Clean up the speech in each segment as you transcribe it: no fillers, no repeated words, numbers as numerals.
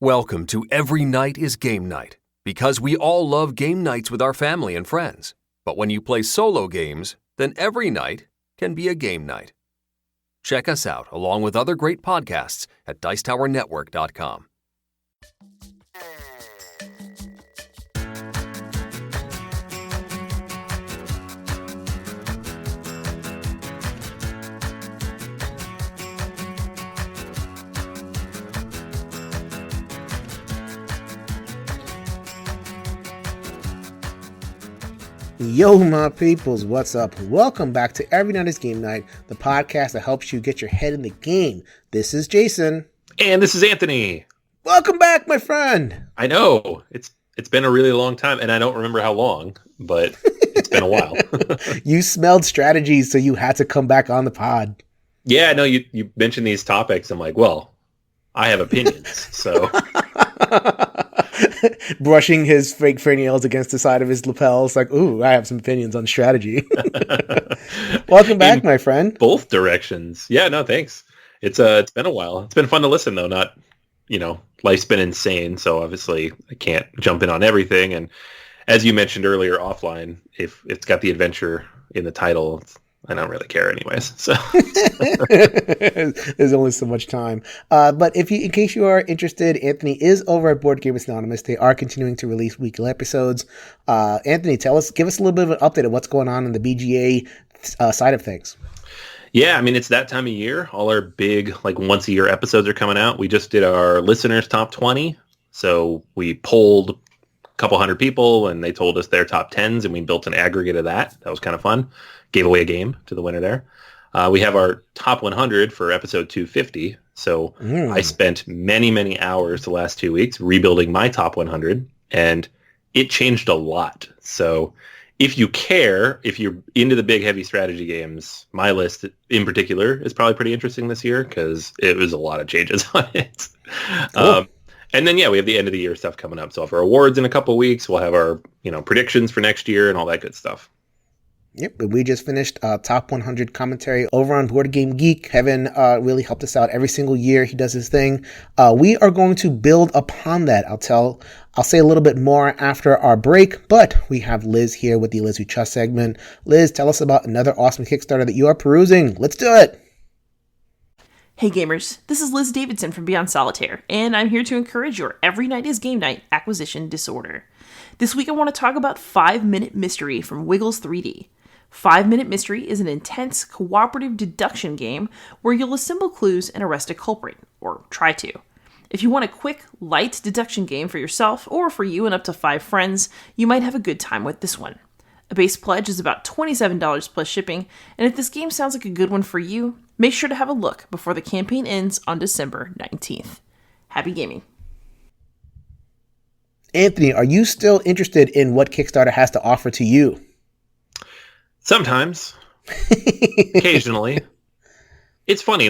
Welcome to Every Night is Game Night, because we all love game nights with our family and friends. But when you play solo games, then every night can be a game night. Check us out along with other great podcasts at dicetowernetwork.com. Yo, my peoples, what's up? Welcome back to Every Night is Game Night, the podcast that helps you get your head in the game. This is Jason. And this is Anthony. Welcome back, my friend. I know. It's been a really long time, and I don't remember how long, but it's been a while. You smelled strategies, so you had to come back on the pod. Yeah, no, you mentioned these topics. I'm like, well, I have opinions, so... Brushing his fake fingernails against the side of his lapels, like, ooh, I have some opinions on strategy. Welcome back, my friend. Both directions. Yeah, no, thanks. It's been a while. It's been fun to listen, though. Not, life's been insane, so obviously I can't jump in on everything. And as you mentioned earlier offline, if it's got the adventure in the title, I don't really care anyways. So there's only so much time. But in case you are interested, Anthony is over at Board Gamers Anonymous. They are continuing to release weekly episodes. Anthony, give us a little bit of an update of what's going on in the BGA side of things. Yeah, I mean, it's that time of year. All our big, once a year episodes are coming out. We just did our listeners' top 20. So we polled a couple hundred people and they told us their top 10s and we built an aggregate of that. That was kind of fun. Gave away a game to the winner there. We have our top 100 for episode 250. So I spent many, many hours the last 2 weeks rebuilding my top 100, and it changed a lot. So if you care, if you're into the big, heavy strategy games, my list in particular is probably pretty interesting this year because it was a lot of changes on it. Cool. And then, we have the end of the year stuff coming up. So for awards in a couple of weeks, we'll have our predictions for next year and all that good stuff. Yep, we just finished Top 100 commentary over on Board Game Geek. Kevin really helped us out every single year. He does his thing. We are going to build upon that. I'll say a little bit more after our break, but we have Liz here with the Liz We Trust segment. Liz, tell us about another awesome Kickstarter that you are perusing. Let's do it. Hey gamers, this is Liz Davidson from Beyond Solitaire, and I'm here to encourage your Every Night is Game Night acquisition disorder. This week I want to talk about 5 Minute Mystery from Wiggles 3D. 5 Minute Mystery is an intense, cooperative deduction game where you'll assemble clues and arrest a culprit, or try to. If you want a quick, light deduction game for yourself, or for you and up to 5 friends, you might have a good time with this one. A base pledge is about $27 plus shipping, and if this game sounds like a good one for you, make sure to have a look before the campaign ends on December 19th. Happy gaming. Anthony, are you still interested in what Kickstarter has to offer to you? Sometimes. Occasionally. It's funny.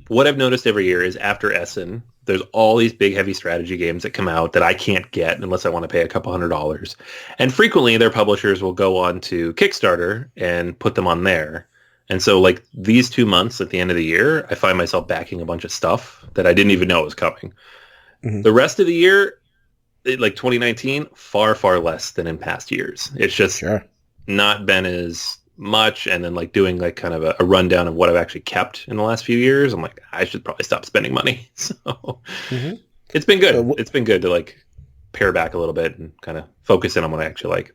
What I've noticed every year is after Essen, there's all these big, heavy strategy games that come out that I can't get unless I want to pay a couple $100. And frequently, their publishers will go on to Kickstarter and put them on there. And so, these 2 months at the end of the year, I find myself backing a bunch of stuff that I didn't even know was coming. Mm-hmm. The rest of the year, 2019, far, far less than in past years. It's just... Sure. Not been as much, and then doing kind of a rundown of what I've actually kept in the last few years. I'm like, I should probably stop spending money. So It's been good. It's been good to pare back a little bit and kind of focus in on what I actually like.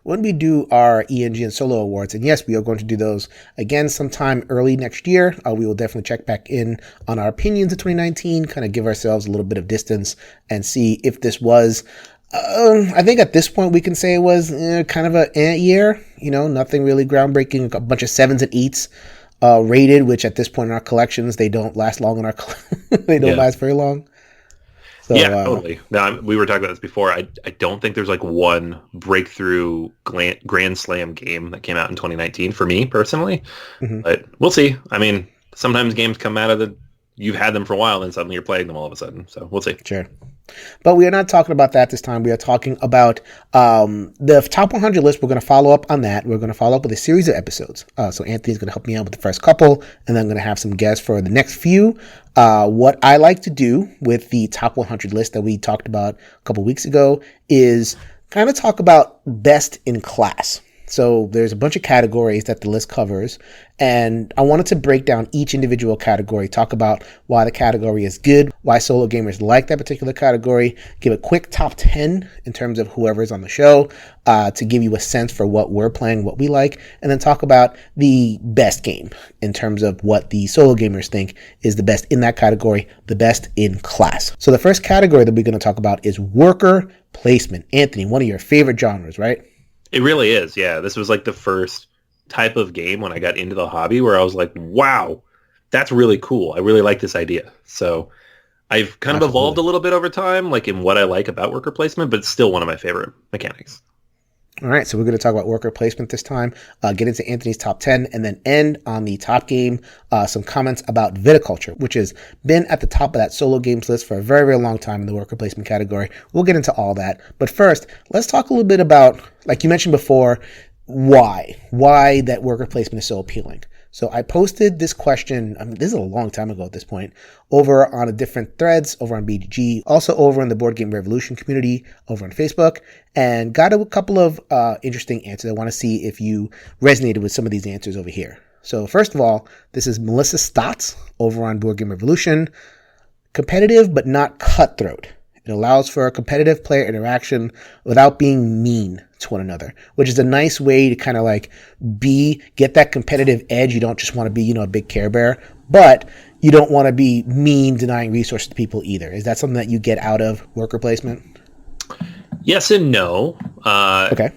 When we do our ENGN Solo Awards, and yes, we are going to do those again sometime early next year, we will definitely check back in on our opinions of 2019, kind of give ourselves a little bit of distance and see if this was... I think at this point we can say it was kind of a year, nothing really groundbreaking, a bunch of 7s and 8s rated, which at this point in our collections, they don't last long they don't last very long. So, totally. Now, we were talking about this before. I don't think there's one breakthrough Grand Slam game that came out in 2019 for me personally, but we'll see. I mean, sometimes games come out of you've had them for a while and suddenly you're playing them all of a sudden. So we'll see. Sure. But we are not talking about that this time. We are talking about the top 100 list. We're going to follow up on that. We're going to follow up with a series of episodes. So Anthony's going to help me out with the first couple, and then I'm going to have some guests for the next few. What I like to do with the top 100 list that we talked about a couple weeks ago is kind of talk about best in class. So there's a bunch of categories that the list covers, and I wanted to break down each individual category, talk about why the category is good, why solo gamers like that particular category, give a quick top 10 in terms of whoever's on the show to give you a sense for what we're playing, what we like, and then talk about the best game in terms of what the solo gamers think is the best in that category, the best in class. So the first category that we're going to talk about is worker placement. Anthony, one of your favorite genres, right? It really is, yeah. This was like the first type of game when I got into the hobby where I was like, wow, that's really cool. I really like this idea. So I've kind of evolved a little bit over time, like in what I like about worker placement, but it's still one of my favorite mechanics. All right, so we're going to talk about worker placement this time, get into Anthony's top 10, and then end on the top game, some comments about Viticulture, which has been at the top of that solo games list for a very, very long time in the worker placement category. We'll get into all that. But first, let's talk a little bit about, like you mentioned before, why that worker placement is so appealing. So I posted this question, this is a long time ago at this point, over on a different threads, over on BGG, also over in the Board Game Revolution community, over on Facebook, and got a couple of interesting answers. I want to see if you resonated with some of these answers over here. So first of all, this is Melissa Stotts over on Board Game Revolution. Competitive but not cutthroat. It allows for a competitive player interaction without being mean to one another, which is a nice way to kind of like get that competitive edge. You don't just want to be, a big Care Bear, but you don't want to be mean, denying resources to people either. Is that something that you get out of worker placement? Yes and no. Okay.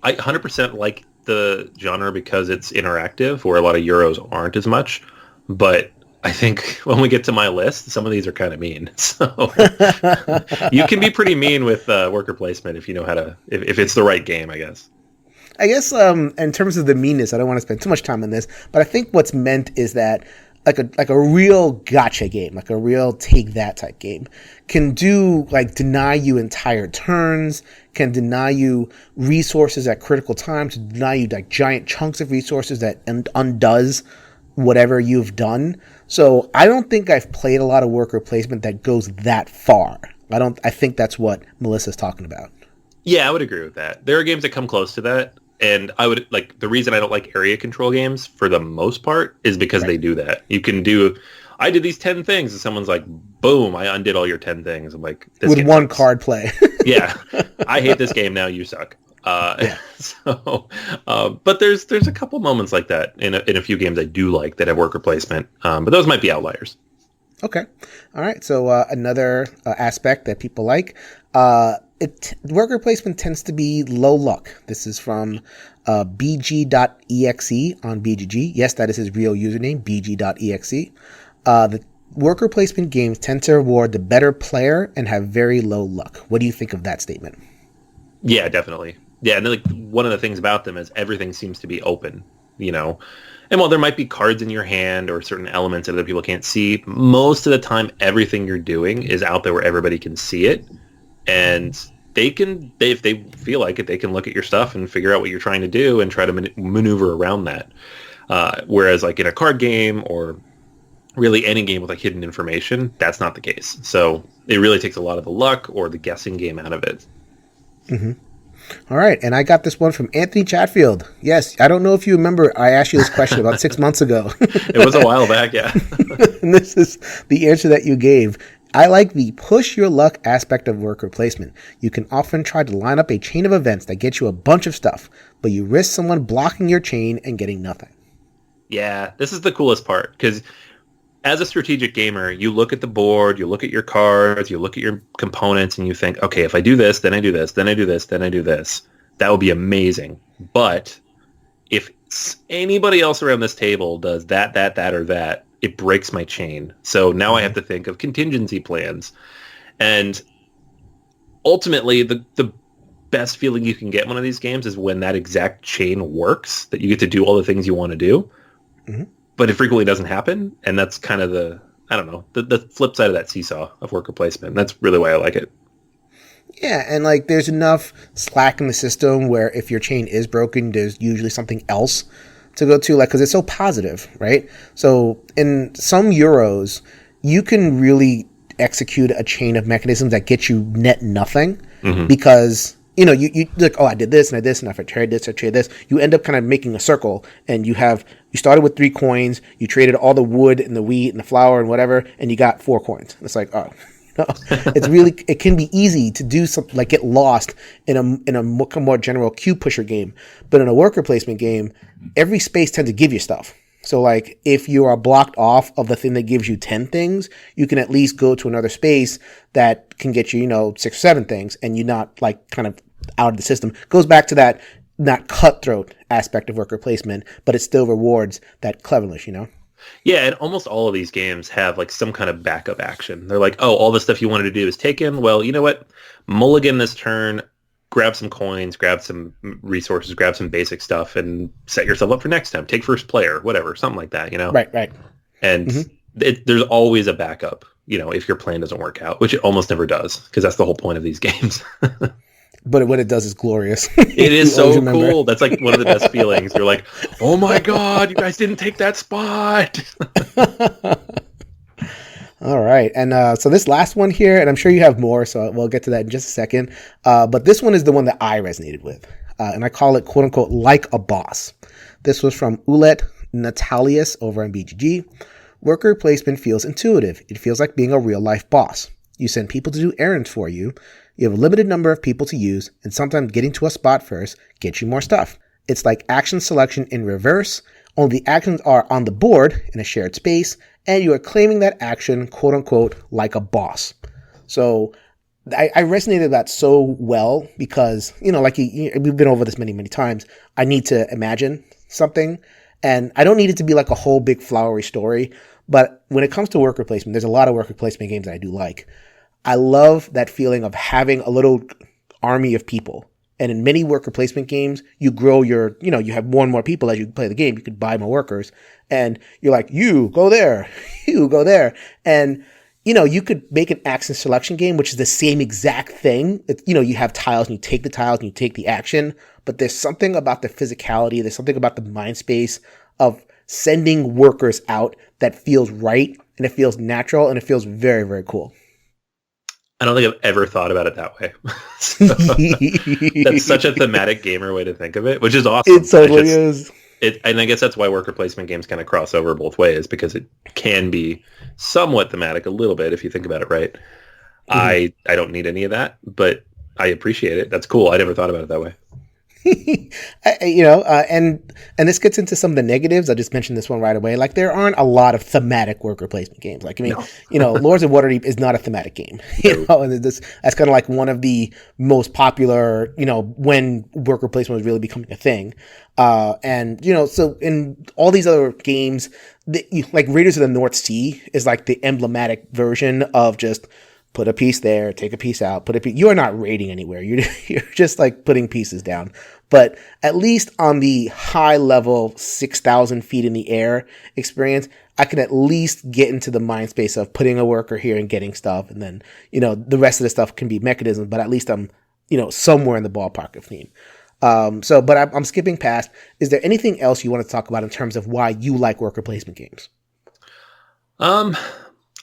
I 100% like the genre because it's interactive, where a lot of Euros aren't as much, but I think when we get to my list, some of these are kind of mean. So you can be pretty mean with worker placement if you know how to, if it's the right game, I guess. I guess in terms of the meanness, I don't want to spend too much time on this, but I think what's meant is that like a real gotcha game, like a real take that type game, can deny you entire turns, can deny you resources at critical times, deny you like giant chunks of resources that undoes whatever you've done. So I don't think I've played a lot of worker placement that goes that far. I think that's what Melissa's talking about. Yeah, I would agree with that. There are games that come close to that, and the reason I don't like area control games for the most part is because they do that. I did these 10 things, and someone's like, boom, I undid all your 10 things. I'm like, this with one card play. Yeah, I hate this game now, you suck. Yeah. But there's a couple moments like that in a few games I do like that have worker placement, but those might be outliers. Okay, all right. So another aspect that people like, worker placement tends to be low luck. This is from bg.exe on BGG. Yes, that is his real username, bg.exe. The worker placement games tend to reward the better player and have very low luck. What do you think of that statement? Yeah, definitely. Yeah, and one of the things about them is everything seems to be open, And while there might be cards in your hand or certain elements that other people can't see, most of the time everything you're doing is out there where everybody can see it. And if they feel like it, they can look at your stuff and figure out what you're trying to do and try to maneuver around that. Whereas like in a card game or really any game with like hidden information, that's not the case. So it really takes a lot of the luck or the guessing game out of it. Mm-hmm. All right, and I got this one from Anthony Chatfield. Yes, I don't know if you remember, I asked you this question about 6 months ago. It was a while back, yeah. And this is the answer that you gave. I like the push your luck aspect of worker placement. You can often try to line up a chain of events that get you a bunch of stuff, but you risk someone blocking your chain and getting nothing. Yeah, this is the coolest part, because as a strategic gamer, you look at the board, you look at your cards, you look at your components, and you think, okay, if I do this, then I do this, then I do this, then I do this. That would be amazing. But if anybody else around this table does that, or that, it breaks my chain. So now I have to think of contingency plans. And ultimately, the best feeling you can get in one of these games is when that exact chain works, that you get to do all the things you want to do. Mm-hmm. But it frequently doesn't happen, and that's kind of I don't know, the flip side of that seesaw of worker placement. That's really why I like it. Yeah, and like there's enough slack in the system where if your chain is broken, there's usually something else to go to, like, because it's so positive, right? So in some Euros, you can really execute a chain of mechanisms that get you net nothing because, you know, you like, oh, I did this and I did this and if I trade this, I trade this. You end up kind of making a circle, and you started with 3 coins, you traded all the wood and the wheat and the flour and whatever, and you got 4 coins. It's like, oh, it can be easy to do something like get lost in a more general queue pusher game. But in a worker placement game, every space tends to give you stuff. So like if you are blocked off of the thing that gives you 10 things, you can at least go to another space that can get you, 6 or 7 things, and you're not like kind of out of the system. Goes back to that not cutthroat aspect of worker placement, but it still rewards that cleverness, Yeah, and almost all of these games have like some kind of backup action. They're like, oh, all the stuff you wanted to do is taken. Well, you know what? Mulligan this turn, grab some coins, grab some resources, grab some basic stuff, and set yourself up for next time. Take first player, whatever, something like that, Right. And there's always a backup, if your plan doesn't work out, which it almost never does, because that's the whole point of these games. But what it does is glorious. It is so cool. That's like one of the best feelings. You're like, oh my God, you guys didn't take that spot. All right. And so this last one here, and I'm sure you have more, so we'll get to that in just a second. But this one is the one that I resonated with. And I call it, quote unquote, like a boss. This was from Ulet Natalius over on BGG. Worker placement feels intuitive. It feels like being a real life boss. You send people to do errands for you. You have a limited number of people to use, and sometimes getting to a spot first gets you more stuff. It's like action selection in reverse, only the actions are on the board in a shared space, and you are claiming that action, quote unquote, like a boss. So I resonated with that so well because, like we've been over this many, many times. I need to imagine something, and I don't need it to be like a whole big flowery story. But when it comes to worker placement, there's a lot of worker placement games that I do like. I love that feeling of having a little army of people. And in many worker placement games, you grow you have more and more people as you play the game. You could buy more workers. And you're like, you go there, you go there. And, you could make an action selection game, which is the same exact thing. You have tiles and you take the tiles and you take the action. But there's something about the physicality. There's something about the mind space of sending workers out that feels right. And it feels natural. And it feels very, very cool. I don't think I've ever thought about it that way. That's such a thematic gamer way to think of it, which is awesome. It totally is. And I guess that's why worker placement games kind of cross over both ways, because it can be somewhat thematic a little bit if you think about it right. I don't need any of that, but I appreciate it. That's cool. I never thought about it that way. And this gets into some of the negatives. I just mentioned this one right away. Like, there aren't a lot of thematic worker placement games. Like, Lords of Waterdeep is not a thematic game. And that's kind of like one of the most popular, when worker placement was really becoming a thing. So in all these other games, like Raiders of the North Sea is like the emblematic version of just put a piece there, take a piece out, you are not raiding anywhere. You're just like putting pieces down. But at least on the high level 6,000 feet in the air experience, I can at least get into the mind space of putting a worker here and getting stuff. And then, the rest of the stuff can be mechanisms, but at least I'm, somewhere in the ballpark of theme. But I'm skipping past. Is there anything else you want to talk about in terms of why you like worker placement games?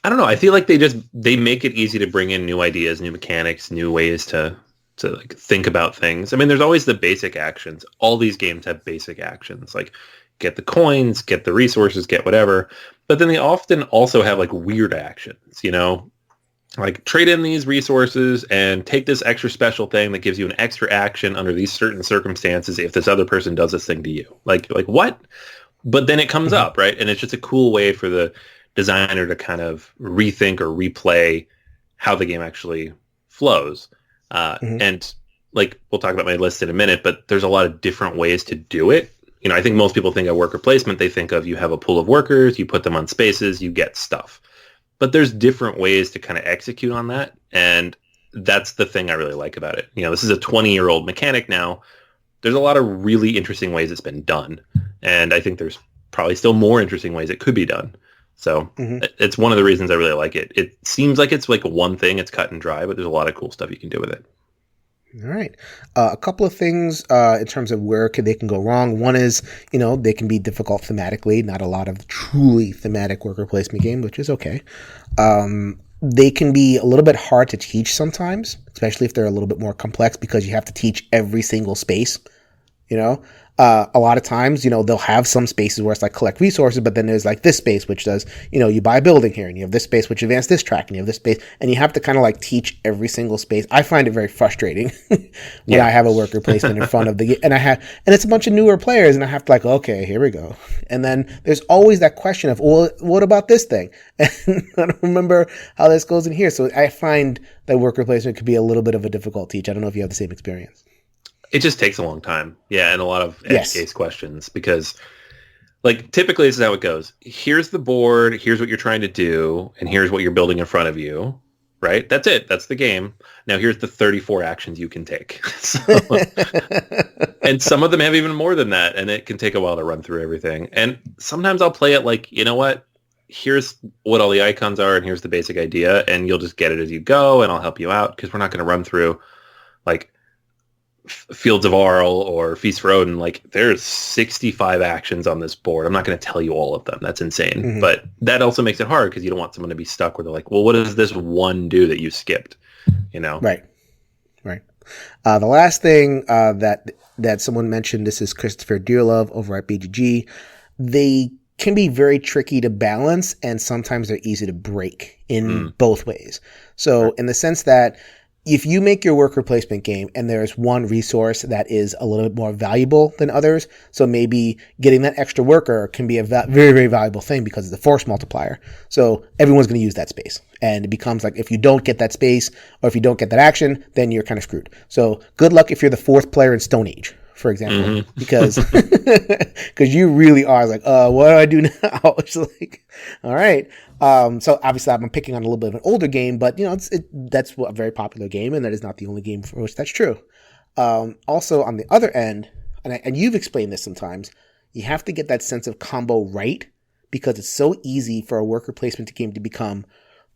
I don't know. I feel like they make it easy to bring in new ideas, new mechanics, new ways to like think about things. I mean, there's always the basic actions. All these games have basic actions, like get the coins, get the resources, get whatever. But then they often also have like weird actions, like trade in these resources and take this extra special thing that gives you an extra action under these certain circumstances if this other person does this thing to you. Like what? But then it comes up, right? And it's just a cool way for the designer to kind of rethink or replay how the game actually flows. And like, we'll talk about my list in a minute, but there's a lot of different ways to do it. I think most people think of worker placement. They think of, you have a pool of workers, you put them on spaces, you get stuff. But there's different ways to kind of execute on that. And that's the thing I really like about it. This is a 20-year-old mechanic now. There's a lot of really interesting ways it's been done. And I think there's probably still more interesting ways it could be done. So it's one of the reasons I really like it. It seems like it's like one thing, it's cut and dry, but there's a lot of cool stuff you can do with it. All right. A couple of things in terms of where they can go wrong. One is, they can be difficult thematically. Not a lot of truly thematic worker placement game, which is okay. They can be a little bit hard to teach sometimes, especially if they're a little bit more complex because you have to teach every single space, A lot of times, they'll have some spaces where it's like collect resources, but then there's like this space, which does, you buy a building here and you have this space, which advance this track and you have this space and you have to kind of like teach every single space. I find it very frustrating when I have a worker placement in front of the game and it's a bunch of newer players and I have to like, okay, here we go. And then there's always that question of, well, what about this thing? And I don't remember how this goes in here. So I find that worker placement could be a little bit of a difficult teach. I don't know if you have the same experience. It just takes a long time. Yeah, and a lot of edge case questions because, like, typically this is how it goes. Here's the board, here's what you're trying to do, and here's what you're building in front of you, right? That's it. That's the game. Now here's the 34 actions you can take. And some of them have even more than that, and it can take a while to run through everything. And sometimes I'll play it like, you know what? Here's what all the icons are, and here's the basic idea, and you'll just get it as you go, and I'll help you out because we're not going to run through, like, Fields of Arl or Feast for Odin. Like, there's 65 actions on this board. I'm not going to tell you all of them. That's insane. But that also makes it hard because you don't want someone to be stuck where they're like, well, what does this one do that you skipped? Right. The last thing that someone mentioned, this is Christopher Dearlove over at BGG. They can be very tricky to balance and sometimes they're easy to break in both ways. So in the sense that if you make your worker placement game and there's one resource that is a little bit more valuable than others, so maybe getting that extra worker can be a very, very valuable thing because it's a force multiplier. So everyone's going to use that space. And it becomes like if you don't get that space or if you don't get that action, then you're kind of screwed. So good luck if you're the fourth player in Stone Age, for example, because you really are like, what do I do now? It's like, all right. So obviously I'm picking on a little bit of an older game, but that's a very popular game, and that is not the only game for which that's true. Also on the other end, and you've explained this sometimes, you have to get that sense of combo right because it's so easy for a worker placement game to become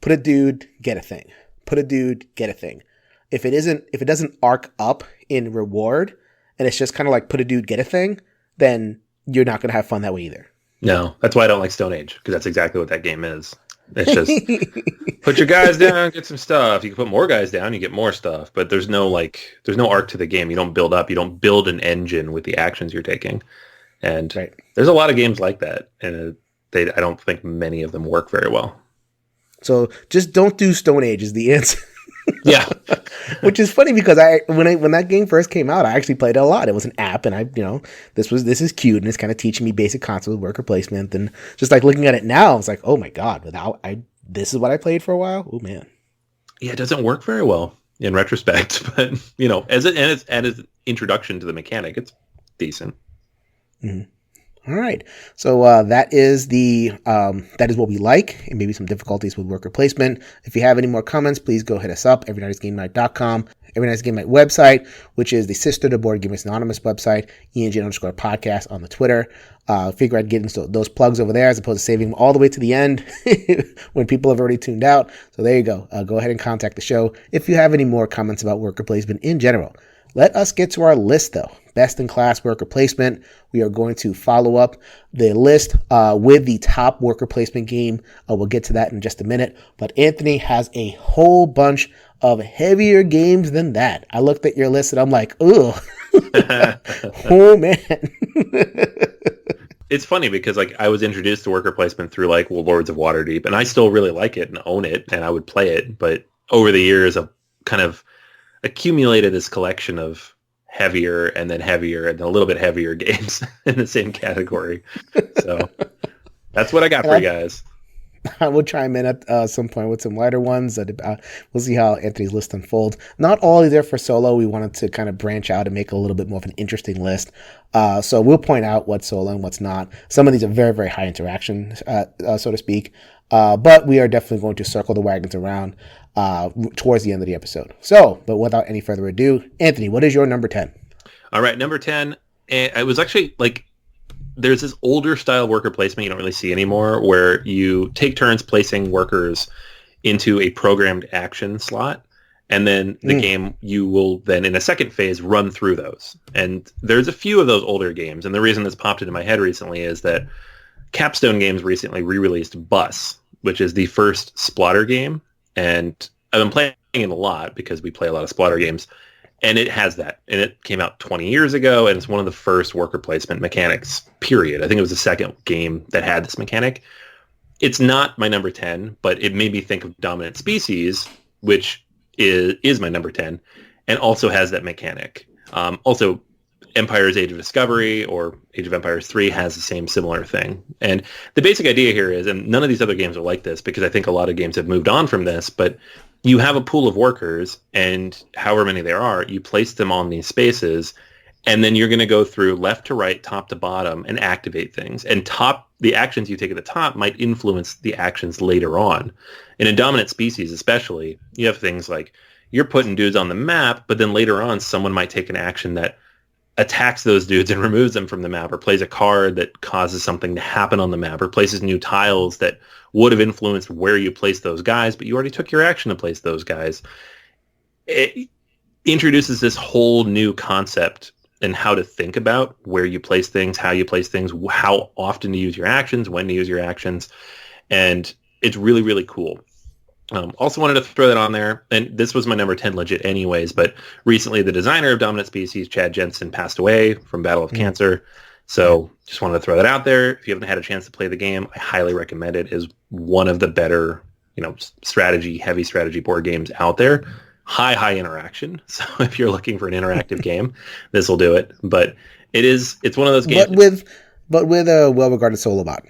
put a dude, get a thing. Put a dude, get a thing. If it doesn't arc up in reward and it's just kind of like put a dude, get a thing, then you're not going to have fun that way either. No, that's why I don't like Stone Age, because that's exactly what that game is. It's just put your guys down, get some stuff. You can put more guys down, you get more stuff, but there's no arc to the game. You don't build up. You don't build an engine with the actions you're taking. And there's a lot of games like that, and I don't think many of them work very well. So just don't do Stone Age is the answer. Yeah. Which is funny because when that game first came out, I actually played it a lot. It was an app and this is cute and it's kind of teaching me basic concepts of worker placement, and just like looking at it now, it's like, oh my God, this is what I played for a while. Oh man. Yeah, it doesn't work very well in retrospect, but as an introduction to the mechanic, it's decent. Mm-hmm. All right. So that is what we like, and maybe some difficulties with worker placement. If you have any more comments, please go hit us up, everynightsgamenight.com, Every Night's Game Night website, which is the sister to Board Gamers Anonymous website, ENGN_podcast on the Twitter. Figure I'd get into those plugs over there as opposed to saving them all the way to the end when people have already tuned out. So there you go. Go ahead and contact the show if you have any more comments about worker placement in general. Let us get to our list, though. Best in class worker placement. We are going to follow up the list with the top worker placement game. We'll get to that in just a minute. But Anthony has a whole bunch of heavier games than that. I looked at your list and I'm like, ugh. Oh, man. It's funny because I was introduced to worker placement through Lords of Waterdeep, and I still really like it and own it, and I would play it. But over the years, I've kind of accumulated this collection of heavier and then a little bit heavier games in the same category. So that's what I got for you guys. I will chime in at some point with some lighter ones. We'll see how Anthony's list unfolds. Not all is there for solo. We wanted to kind of branch out and make a little bit more of an interesting list. So we'll point out what's solo and what's not. Some of these are very, very high interaction, so to speak. But we are definitely going to circle the wagons around towards the end of the episode. But without any further ado, Anthony, what is your number 10? All right, number 10. It was actually there's this older style worker placement you don't really see anymore, where you take turns placing workers into a programmed action slot, and then the game, you will then in a second phase run through those. And there's a few of those older games, and the reason this popped into my head recently is that Capstone Games recently re-released Bus, which is the first Splotter game, and I've been playing it a lot because we play a lot of Splotter games, and it has that. And it came out 20 years ago, and it's one of the first worker placement mechanics, period. I think it was the second game that had this mechanic. It's not my number 10, but it made me think of Dominant Species, which is my number 10, and also has that mechanic. Also, Empire's Age of Discovery or Age of Empires 3 has the same similar thing. And the basic idea here is, and none of these other games are like this because I think a lot of games have moved on from this, but you have a pool of workers, and however many there are, you place them on these spaces, and then you're going to go through left to right, top to bottom, and activate things. And the actions you take at the top might influence the actions later on. In a Dominant Species especially, you have things like you're putting dudes on the map, but then later on someone might take an action that attacks those dudes and removes them from the map, or plays a card that causes something to happen on the map, or places new tiles that would have influenced where you place those guys, but you already took your action to place those guys. It introduces this whole new concept and how to think about where you place things, how you place things, how often to use your actions, when to use your actions, and it's really, really cool. Also wanted to throw that on there, and this was my number 10 legit anyways, but recently the designer of Dominant Species, Chad Jensen, passed away from battle of cancer, so just wanted to throw that out there. If you haven't had a chance to play the game, I highly recommend it. It is one of the better, heavy strategy board games out there. High interaction, so if you're looking for an interactive game, this will do it. But it's one of those games. But with a well-regarded solo bot.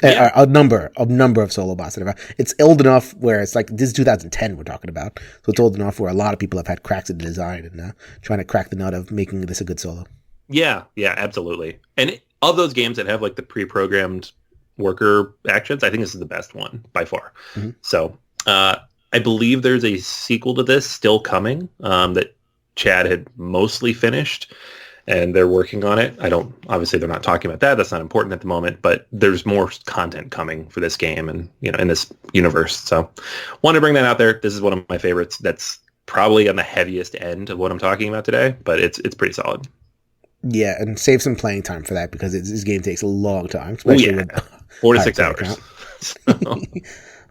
Yeah. A number of solo bots. It's old enough where it's like, this is 2010 we're talking about. So it's old enough where a lot of people have had cracks at the design and trying to crack the nut of making this a good solo. Yeah, absolutely. And of those games that have like the pre-programmed worker actions, I think this is the best one by far. Mm-hmm. So I believe there's a sequel to this still coming that Chad had mostly finished, and they're working on it. Obviously they're not talking about that. That's not important at the moment, but there's more content coming for this game and, in this universe. So want to bring that out there. This is one of my favorites. That's probably on the heaviest end of what I'm talking about today, but it's pretty solid. Yeah, and save some playing time for that because this game takes a long time, especially with 4 to 6 hours. So.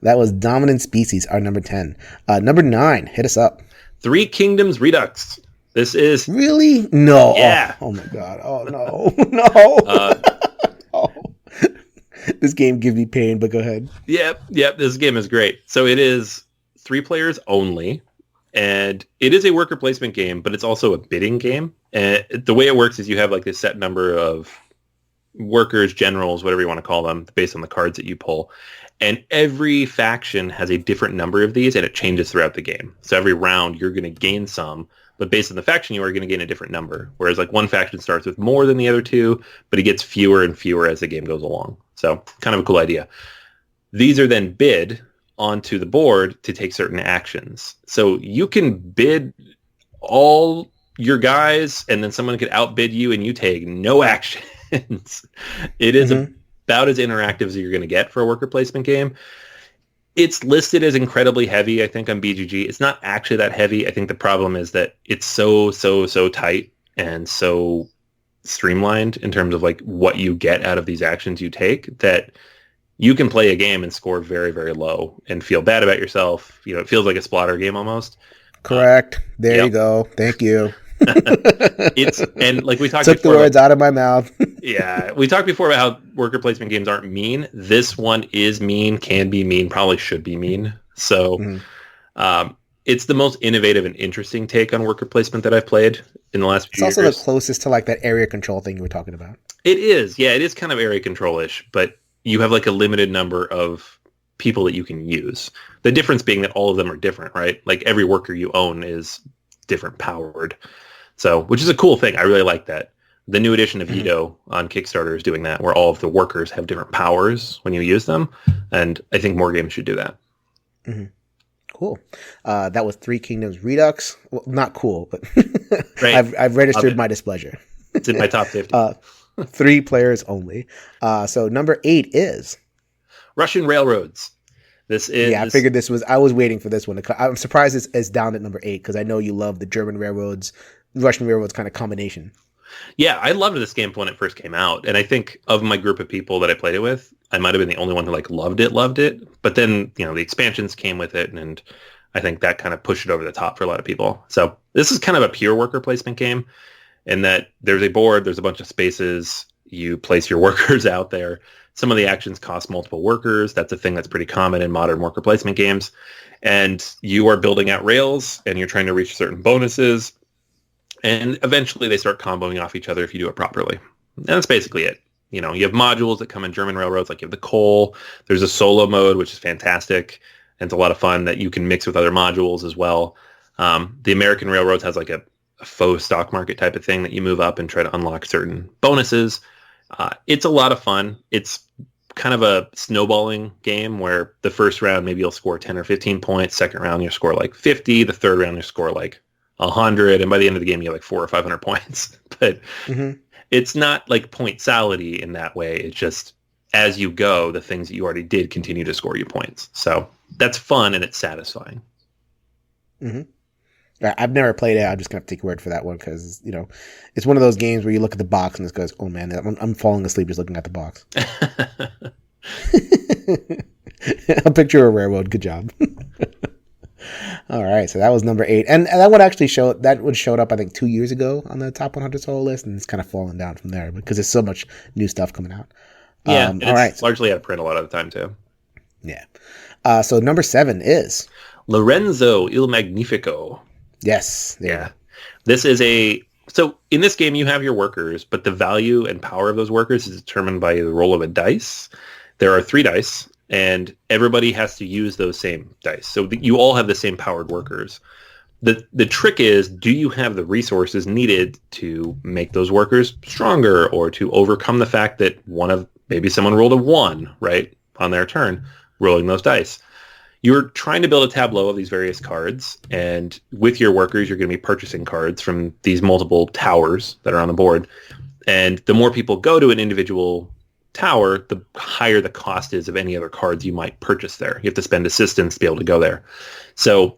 That was Dominant Species, our number 10. Number 9, hit us up. Three Kingdoms Redux. This is... Really? No. Yeah. Oh my God. Oh, no. No. This game gives me pain, but go ahead. Yep. This game is great. So it is 3 players only, and it is a worker placement game, but it's also a bidding game. And the way it works is you have like this set number of workers, generals, whatever you want to call them, based on the cards that you pull. And every faction has a different number of these, and it changes throughout the game. So every round, you're going to gain some, but based on the faction, you are going to gain a different number. Whereas like one faction starts with more than the other two, but it gets fewer and fewer as the game goes along. So kind of a cool idea. These are then bid onto the board to take certain actions. So you can bid all your guys, and then someone could outbid you, and you take no actions. It is about as interactive as you're going to get for a worker placement game. It's listed as incredibly heavy, I think, on BGG. It's not actually that heavy. I think the problem is that it's so tight and so streamlined in terms of like what you get out of these actions you take that you can play a game and score very, very low and feel bad about yourself. It feels like a Splotter game almost. Correct. There you go. Thank you. And like we talked took before, the words out of my mouth. Yeah, we talked before about how worker placement games aren't mean. This one is mean, can be mean, probably should be mean. So it's the most innovative and interesting take on worker placement that I've played in the last few years. It's also the closest to like that area control thing you were talking about. It is. Yeah, it is kind of area control-ish, but you have like a limited number of people that you can use. The difference being that all of them are different, right? Like every worker you own is different powered. So, which is a cool thing. I really like that. The new edition of Ito on Kickstarter is doing that, where all of the workers have different powers when you use them. And I think more games should do that. Mm-hmm. Cool. That was Three Kingdoms Redux. Well, not cool, but right. I've registered my displeasure. It's in my top 50. 3 players only. So number 8 is Russian Railroads. This is I figured this was. I was waiting for this one. I'm surprised it's down at number 8 because I know you love the German railroads, Russian railroads kind of combination. Yeah, I loved this game when it first came out, and I think of my group of people that I played it with, I might have been the only one who loved it. But then the expansions came with it, and I think that kind of pushed it over the top for a lot of people. So this is kind of a pure worker placement game, in that there's a board, there's a bunch of spaces, you place your workers out there. Some of the actions cost multiple workers. That's a thing that's pretty common in modern worker placement games. And you are building out rails, and you're trying to reach certain bonuses. And eventually they start comboing off each other if you do it properly. And that's basically it. You have modules that come in German railroads, like you have the coal. There's a solo mode, which is fantastic. And it's a lot of fun that you can mix with other modules as well. The American railroads has a faux stock market type of thing that you move up and try to unlock certain bonuses. It's a lot of fun. It's kind of a snowballing game where the first round, maybe you'll score 10 or 15 points. Second round, you'll score 50. The third round, you'll score 100. And by the end of the game, you have 400 or 500 points. But it's not point salady in that way. It's just as you go, the things that you already did continue to score you points. So that's fun and it's satisfying. Mm-hmm. I've never played it. I'm just going to take your word for that one because, it's one of those games where you look at the box and it goes, oh, man, I'm falling asleep just looking at the box. A picture of a railroad. Good job. All right. So that was number 8. And that would showed up, I think, 2 years ago on the top 100 solo list. And it's kind of fallen down from there because there's so much new stuff coming out. Yeah. All right. Largely out of print a lot of the time, too. Yeah. So number 7 is Lorenzo Il Magnifico. Yes. Yeah. This is so in this game you have your workers, but the value and power of those workers is determined by the roll of a dice. There are 3 dice, and everybody has to use those same dice. So you all have the same powered workers. The trick is, do you have the resources needed to make those workers stronger or to overcome the fact that maybe someone rolled a 1, right, on their turn, rolling those dice. You're trying to build a tableau of these various cards, and with your workers, you're going to be purchasing cards from these multiple towers that are on the board. And the more people go to an individual tower, the higher the cost is of any other cards you might purchase there. You have to spend assistance to be able to go there. So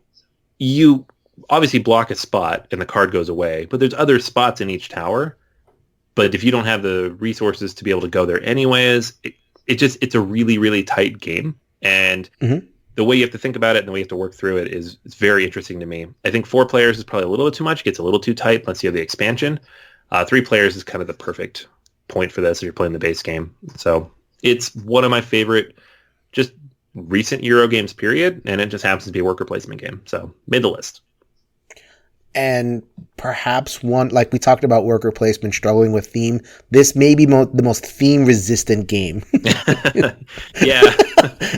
you obviously block a spot and the card goes away, but there's other spots in each tower. But if you don't have the resources to be able to go there anyways, it's a really, really tight game. And the way you have to think about it and the way you have to work through it it's very interesting to me. I think 4 players is probably a little bit too much. It gets a little too tight unless you have the expansion. 3 players is kind of the perfect point for this if you're playing the base game. So it's one of my favorite just recent Euro games, period. And it just happens to be a worker placement game. So made the list. And perhaps one, like we talked about worker placement struggling with theme, this may be the most theme-resistant game. Yeah.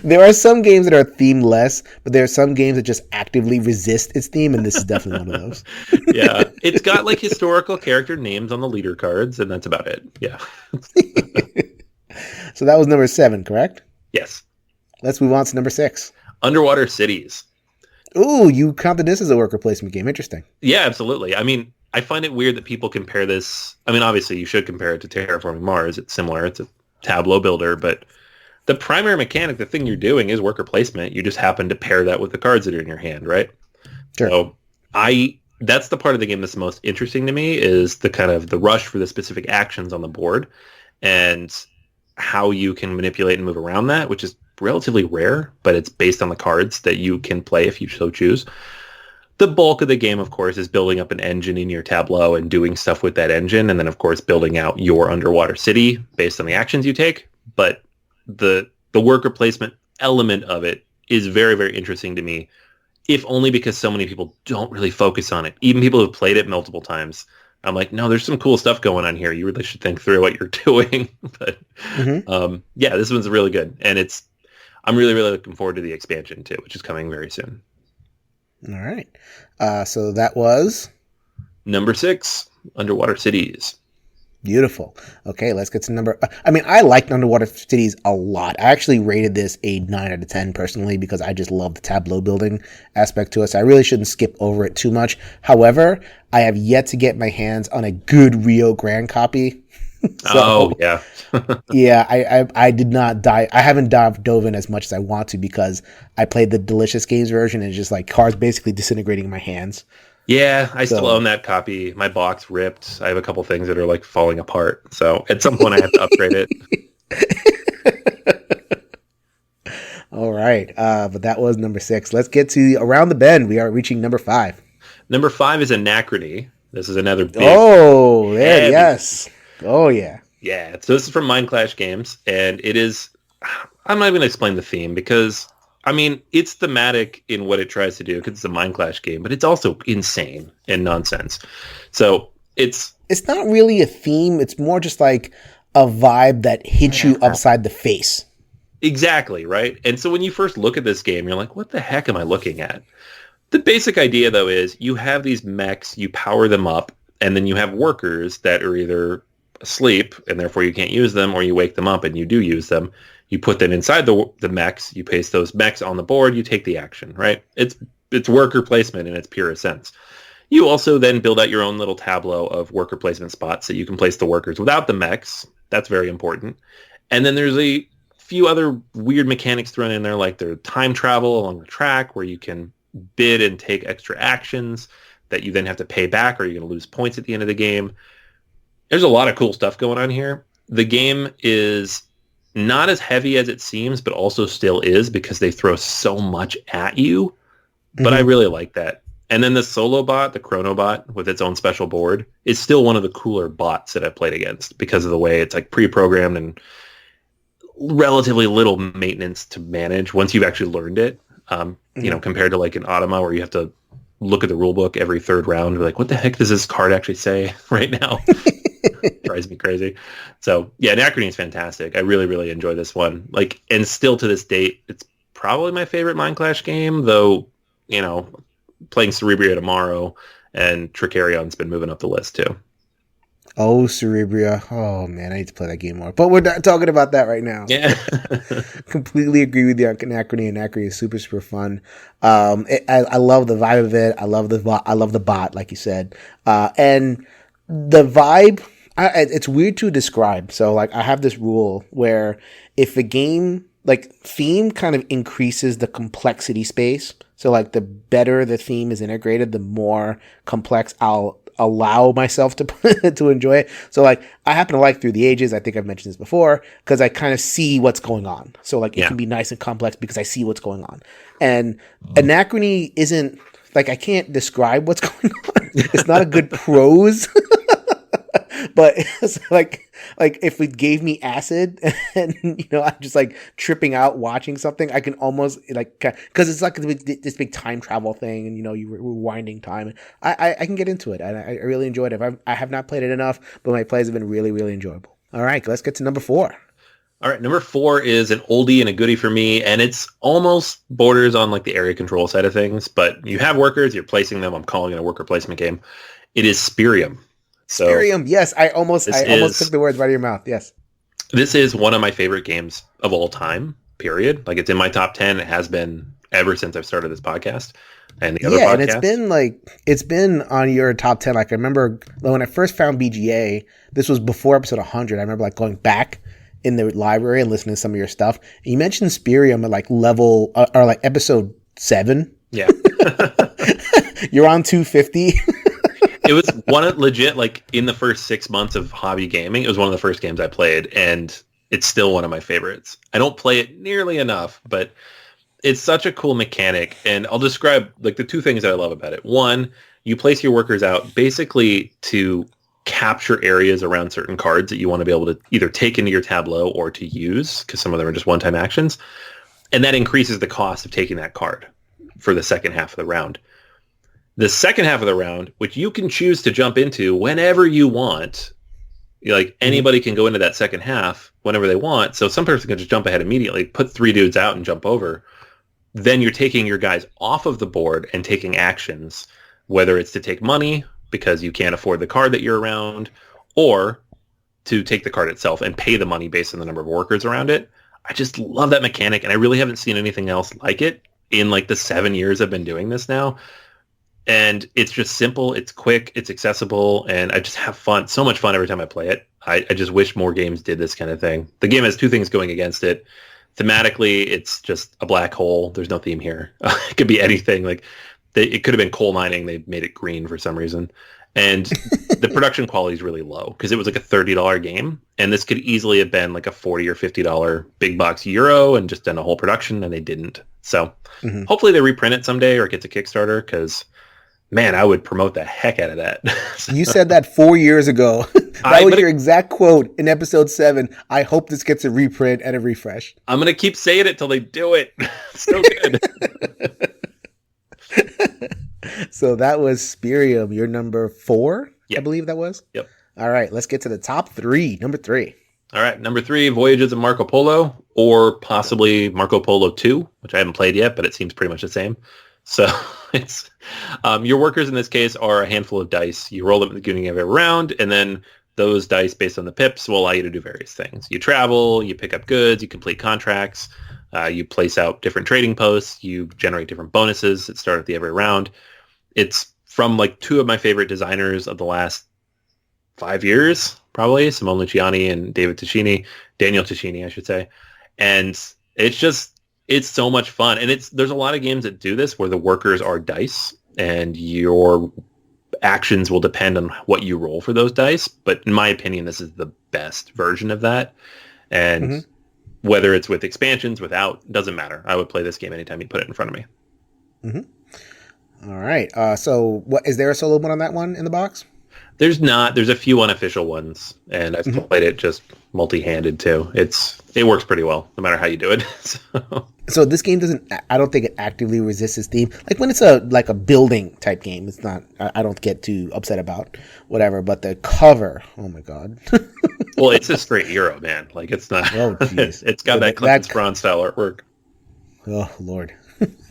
There are some games that are theme-less, but there are some games that just actively resist its theme, and this is definitely one of those. Yeah. It's got historical character names on the leader cards, and that's about it. Yeah. So that was number 7, correct? Yes. Let's move on to number 6. Underwater Cities. Ooh, you counted this as a worker placement game. Interesting. Yeah, absolutely. I mean, I find it weird that people compare this. I mean, obviously, you should compare it to Terraforming Mars. It's similar. It's a tableau builder, but the primary mechanic, the thing you're doing is worker placement. You just happen to pair that with the cards that are in your hand, right? Sure. So that's the part of the game that's most interesting to me is the kind of the rush for the specific actions on the board and how you can manipulate and move around that, which is relatively rare, but it's based on the cards that you can play if you so choose. The bulk of the game, of course, is building up an engine in your tableau and doing stuff with that engine, and then, of course, building out your underwater city based on the actions you take. But the worker placement element of it is very, very interesting to me, if only because so many people don't really focus on it. Even people who've played it multiple times. I'm like, no, there's some cool stuff going on here. You really should think through what you're doing. But yeah, this one's really good. And I'm really, really looking forward to the expansion too, which is coming very soon. All right. So that was number 6, Underwater Cities. Beautiful. Okay, let's get to number... I liked Underwater Cities a lot. I actually rated this a 9 out of 10 personally because I just love the tableau building aspect to it. So I really shouldn't skip over it too much. However, I have yet to get my hands on a good Rio Grande copy. Oh, yeah. Yeah, I did not dive. I haven't dove in as much as I want to because I played the Delicious Games version and it's just like cards basically disintegrating in my hands. Yeah, I still So own that copy. My box ripped. I have a couple things that are like falling apart. So at some point I have to upgrade it. all right, but that was number 6. Let's get to Around the Bend. We are reaching number 5. Number 5 is Anachrony. This is another big, Oh, there, heavy. yes. Oh yeah. Yeah, so this is from Mind Clash Games, and it is. I'm not even going to explain the theme because, I mean, it's thematic in what it tries to do because it's a Mind Clash game, but it's also insane and nonsense. So it's not really a theme. It's more just like a vibe that hits you upside the face. exactly right. And so when you first look at this game, you're like, what the heck am I looking at? The basic idea, though, is you have these mechs, you power them up, and then you have workers that are either asleep and therefore you can't use them, or you wake them up and you do use them. You put them inside the mechs, you paste those mechs on the board, you take the action, right? It's worker placement in its purest sense. You also then build out your own little tableau of worker placement spots that you can place the workers without the mechs. That's very important. And then there's a few other weird mechanics thrown in there, like there's time travel along the track where you can bid and take extra actions that you then have to pay back, or you're going to lose points at the end of the game. There's a lot of cool stuff going on here. The game is not as heavy as it seems, but also still is because they throw so much at you. But I really like that. And then the solo bot, the Chronobot, with its own special board, is still one of the cooler bots that I've played against because of the way it's like pre-programmed and relatively little maintenance to manage once you've actually learned it. You know, compared to like an Automa where you have to look at the rule book every third round and be like, what the heck does this card actually say right now? Drives me crazy. So yeah, Anachrony is fantastic. I really, really enjoy this one. Like, and still to this date, it's probably my favorite Mind Clash game, though, you know, playing Cerebria tomorrow and Tricarion's been moving up the list too. Oh, Cerebria. Oh man, I need to play that game more. But we're not talking about that right now. Yeah. Completely agree with you on Anachrony. Anachrony is super, super fun. I love the vibe of it. I love the bot, like you said. And the vibe, it's weird to describe. So like I have this rule where if a game, like theme kind of increases the complexity space. So like the better the theme is integrated, the more complex I'll allow myself to to enjoy it. So like I happen to like Through the Ages. I think I've mentioned this before because I kind of see what's going on. So like it can be nice and complex because I see what's going on. And Anachrony isn't like, I can't describe what's going on. It's not a good prose. But it's like if it gave me acid and, you know, I'm just like tripping out watching something, I can almost like, because it's like this big time travel thing and, you know, you're rewinding time. I can get into it. I really enjoyed it. I have not played it enough, but my plays have been really, really enjoyable. All right, let's get to number 4. All right, number 4 is an oldie and a goodie for me, and it's almost borders on like the area control side of things, but you have workers, you're placing them. I'm calling it a worker placement game. It is Spirium. So Spirium, yes, I almost took the words right out of your mouth. Yes, this is one of my favorite games of all time. Period. Like it's in my top 10. It has been ever since I've started this podcast and the other podcasts. And it's been on your top 10. Like I remember when I first found BGA, this was before episode 100. I remember like going back in the library and listening to some of your stuff. And you mentioned Spirium at like level or like episode 7. Yeah, you're on 250. it was one of legit, like in the first 6 months of hobby gaming, it was one of the first games I played, and it's still one of my favorites. I don't play it nearly enough, but it's such a cool mechanic, and I'll describe like the 2 things that I love about it. One, you place your workers out basically to capture areas around certain cards that you want to be able to either take into your tableau or to use, because some of them are just one-time actions, and that increases the cost of taking that card for the second half of the round. The second half of the round, which you can choose to jump into whenever you want, like anybody can go into that second half whenever they want. So some person can just jump ahead immediately, put 3 dudes out and jump over. Then you're taking your guys off of the board and taking actions, whether it's to take money because you can't afford the card that you're around, or to take the card itself and pay the money based on the number of workers around it. I just love that mechanic, and I really haven't seen anything else like it in like the 7 years I've been doing this now. And it's just simple, it's quick, it's accessible, and I just have fun. So much fun every time I play it. I just wish more games did this kind of thing. The game has two things going against it. Thematically, it's just a black hole. There's no theme here. It could be anything. Like it could have been coal mining. They made it green for some reason. And the production quality is really low because it was like a $30 game. And this could easily have been like a $40 or $50 big box Euro and just done a whole production, and they didn't. So hopefully they reprint it someday or it gets a Kickstarter because, man, I would promote the heck out of that. You said that 4 years ago. That was your exact quote in episode 7. I hope this gets a reprint and a refresh. I'm going to keep saying it till they do it. So good. So that was Spirium, your number 4, yep. I believe that was? Yep. All right, let's get to the top 3. Number 3. All right, number 3, Voyages of Marco Polo, or possibly Marco Polo 2, which I haven't played yet, but it seems pretty much the same. So it's your workers in this case are a handful of dice. You roll them at the beginning of every round, and then those dice, based on the pips, will allow you to do various things. You travel, you pick up goods, you complete contracts, you place out different trading posts, you generate different bonuses that start at the every round. It's from like 2 of my favorite designers of the last 5 years, probably, Simone Luciani and Daniel Ticini, I should say. And it's so much fun. And there's a lot of games that do this where the workers are dice and your actions will depend on what you roll for those dice. But in my opinion, this is the best version of that. And whether it's with expansions, without, doesn't matter. I would play this game anytime you put it in front of me. All right. So what is there a solo one on that one in the box? There's not. There's a few unofficial ones, and I've played it just multi-handed too. It works pretty well, no matter how you do it. So this game doesn't. I don't think it actively resists its theme. Like when it's a building type game, it's not. I don't get too upset about whatever. But the cover, oh my god. Well, it's a straight Euro, man. Like it's not. Oh jeez. It's got that Clemens Braun style artwork. Oh Lord.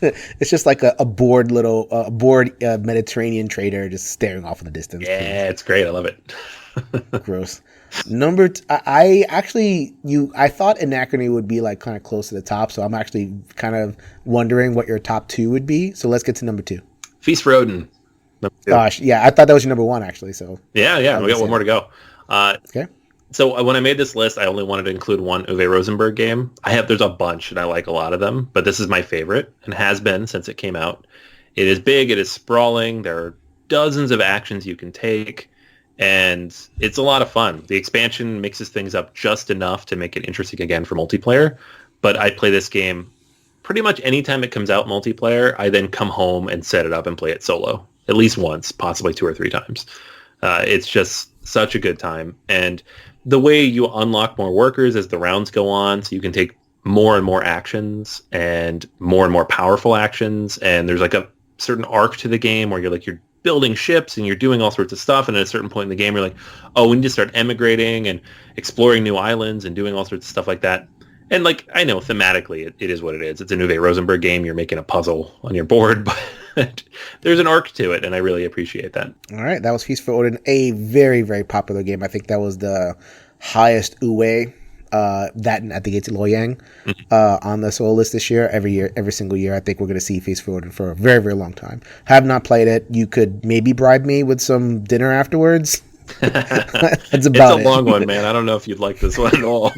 It's just like a bored Mediterranean trader just staring off in the distance. Yeah, it's great. I love it. Gross. I thought Anachrony would be like kind of close to the top, so I'm actually kind of wondering what your top 2 would be. So let's get to number 2. Feast for Odin. Gosh, yeah, I thought that was your number 1 actually. So yeah, we got one more to go. Okay. So when I made this list, I only wanted to include one Uwe Rosenberg game. There's a bunch, and I like a lot of them, but this is my favorite, and has been since it came out. It is big, it is sprawling, there are dozens of actions you can take, and it's a lot of fun. The expansion mixes things up just enough to make it interesting again for multiplayer, but I play this game pretty much anytime it comes out multiplayer. I then come home and set it up and play it solo, at least once, possibly 2 or 3 times. It's just such a good time, and the way you unlock more workers as the rounds go on, so you can take more and more actions and more powerful actions, and there's like a certain arc to the game where you're building ships and you're doing all sorts of stuff, and at a certain point in the game you're like, oh, we need to start emigrating and exploring new islands and doing all sorts of stuff like that. And like, I know thematically it is what it is. It's an Uwe Rosenberg game. You're making a puzzle on your board, but there's an arc to it, and I really appreciate that. All right, that was Feast for Odin, a very, very popular game. I think that was the highest Uwe, that and At the Gates of Loyang, on the solo list this year. Every single year, I think we're going to see Feast for Odin for a very, very long time. Have not played it. You could maybe bribe me with some dinner afterwards. That's about it. It's a long one, man. I don't know if you'd like this one at all.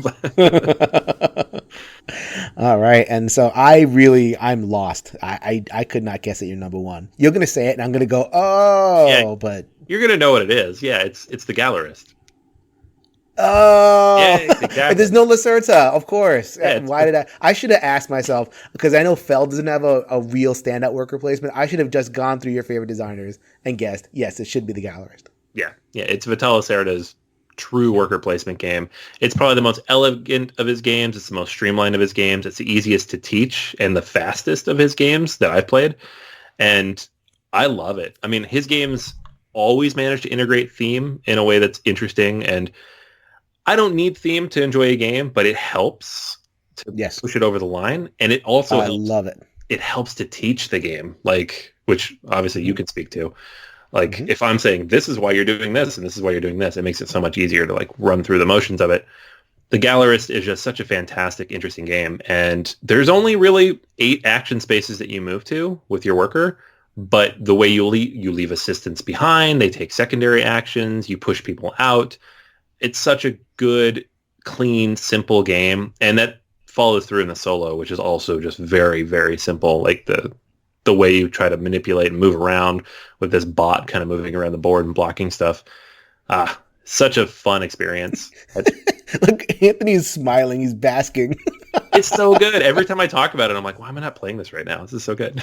All right, and so I'm lost. I could not guess at your number 1. You're gonna say it, and I'm gonna go, oh, yeah, but you're gonna know what it is. Yeah, it's the Gallerist. Oh, yeah, exactly. There's no Lacerta, of course. Yeah, why did I should have asked myself, because I know Feld doesn't have a real standout worker placement. I should have just gone through your favorite designers and guessed, yes, it should be the Gallerist. Yeah, it's Vitaly Lacerta's true worker placement game. It's probably the most elegant of his games. It's the most streamlined of his games. It's the easiest to teach and the fastest of his games that I've played. And I love it. I mean, his games always manage to integrate theme in a way that's interesting. And I don't need theme to enjoy a game, but it helps to push it over the line. And it also I love it. It helps to teach the game, like, which obviously you can speak to. Like, if I'm saying, this is why you're doing this, and this is why you're doing this, it makes it so much easier to, like, run through the motions of it. The Gallerist is just such a fantastic, interesting game. And there's only really 8 action spaces that you move to with your worker, but the way you leave assistants behind, they take secondary actions, you push people out. It's such a good, clean, simple game, and that follows through in the solo, which is also just very, very simple. Like the way you try to manipulate and move around with this bot kind of moving around the board and blocking stuff. Such a fun experience. Look, Anthony's smiling. He's basking. It's so good. Every time I talk about it, I'm like, why am I not playing this right now? This is so good.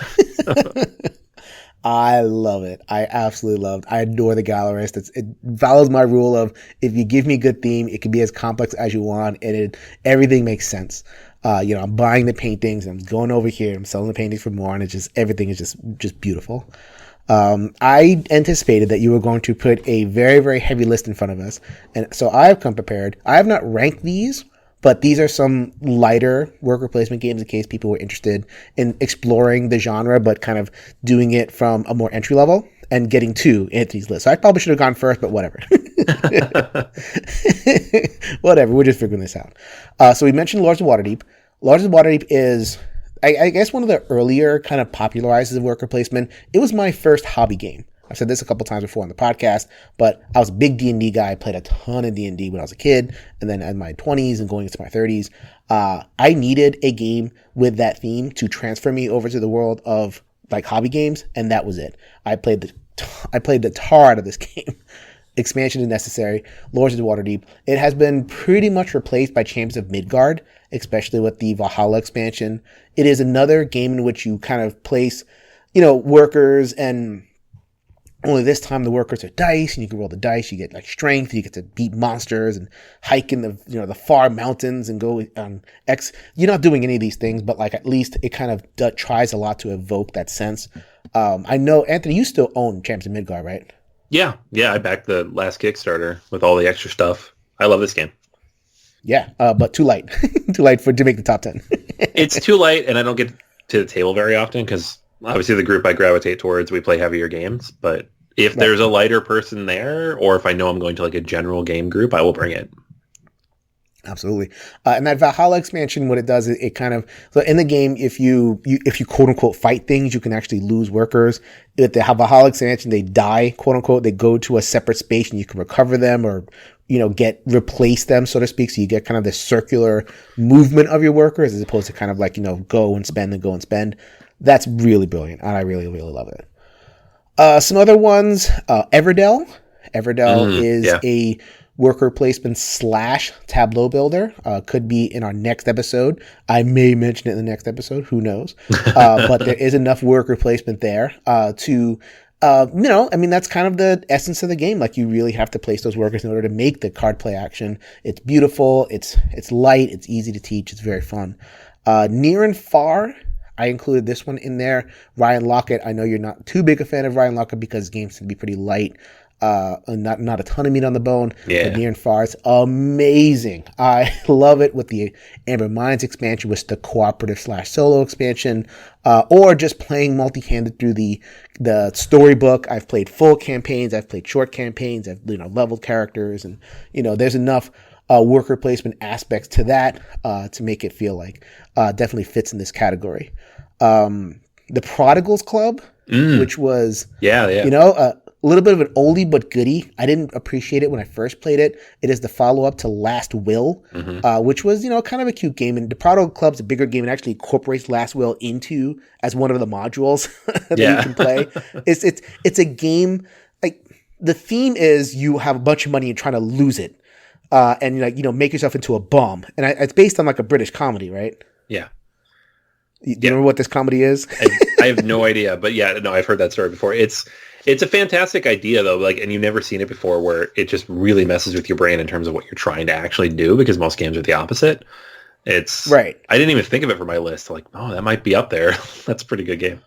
I love it. I absolutely love it. I adore the Gallerist. It follows my rule of if you give me a good theme, it can be as complex as you want, and everything makes sense. I'm buying the paintings, I'm going over here, I'm selling the paintings for more, and it's just everything is just beautiful. I anticipated that you were going to put a very, very heavy list in front of us, and so I've come prepared. I have not ranked these, but these are some lighter worker placement games in case people were interested in exploring the genre, but kind of doing it from a more entry level and getting to Anthony's list. So I probably should have gone first, but whatever. Whatever, we're just figuring this out. So we mentioned Lords of Waterdeep. Lords of Waterdeep is, I guess, one of the earlier kind of popularizers of worker placement. It was my first hobby game. I've said this a couple times before on the podcast, but I was a big D&D guy. I played a ton of D&D when I was a kid, and then in my 20s and going into my 30s, I needed a game with that theme to transfer me over to the world of like hobby games, and that was it. I played the tar out of this game. Expansion is necessary. Lords of Waterdeep. It has been pretty much replaced by Champions of Midgard, especially with the Valhalla expansion. It is another game in which you kind of place, workers, and only this time the workers are dice, and you can roll the dice. You get like strength. You get to beat monsters and hike in the far mountains and go on X. You're not doing any of these things, but like at least it kind of tries a lot to evoke that sense. I know, Anthony, you still own Champions of Midgard, right? Yeah. I backed the last Kickstarter with all the extra stuff. I love this game. Yeah, but too light. Too light to make the top 10. It's too light, and I don't get to the table very often because obviously the group I gravitate towards, we play heavier games. But if there's a lighter person there, or if I know I'm going to like a general game group, I will bring it. Absolutely. And that Valhalla expansion, what it does is it kind of, so in the game, if you quote unquote fight things, you can actually lose workers. If they have Valhalla expansion, they die, quote unquote, they go to a separate space and you can recover them or, replace them, so to speak. So you get kind of this circular movement of your workers as opposed to kind of like, go and spend and go and spend. That's really brilliant. And I really, really love it. Some other ones, Everdell. Everdell is a worker placement / tableau builder. Could be in our next episode. I may mention it in the next episode. Who knows? But there is enough worker placement there to, that's kind of the essence of the game. Like you really have to place those workers in order to make the card play action. It's beautiful. It's light. It's easy to teach. It's very fun. Near and Far. I included this one in there. Ryan Lockett. I know you're not too big a fan of Ryan Lockett because games can be pretty light. Not a ton of meat on the bone. Yeah. But Near and Far, it's amazing. I love it with the Amber Minds expansion, with the cooperative / solo expansion, or just playing multi-handed through the storybook. I've played full campaigns. I've played short campaigns. I've leveled characters, and there's enough worker placement aspects to that to make it feel like definitely fits in this category. The Prodigals Club, which was a little bit of an oldie but goodie. I didn't appreciate it when I first played it. It is the follow-up to Last Will, which was, kind of a cute game. And the Prodigal Club's a bigger game and actually incorporates Last Will into as one of the modules that you can play. It's a game, like, the theme is you have a bunch of money and trying to lose it. And make yourself into a bum. And it's based on like a British comedy, right? Yeah. Do you remember what this comedy is? I have no idea, but I've heard that story before. It's a fantastic idea though, and you've never seen it before, where it just really messes with your brain in terms of what you're trying to actually do, because most games are the opposite. It's right. I didn't even think of it for my list. Like, oh, that might be up there. That's a pretty good game.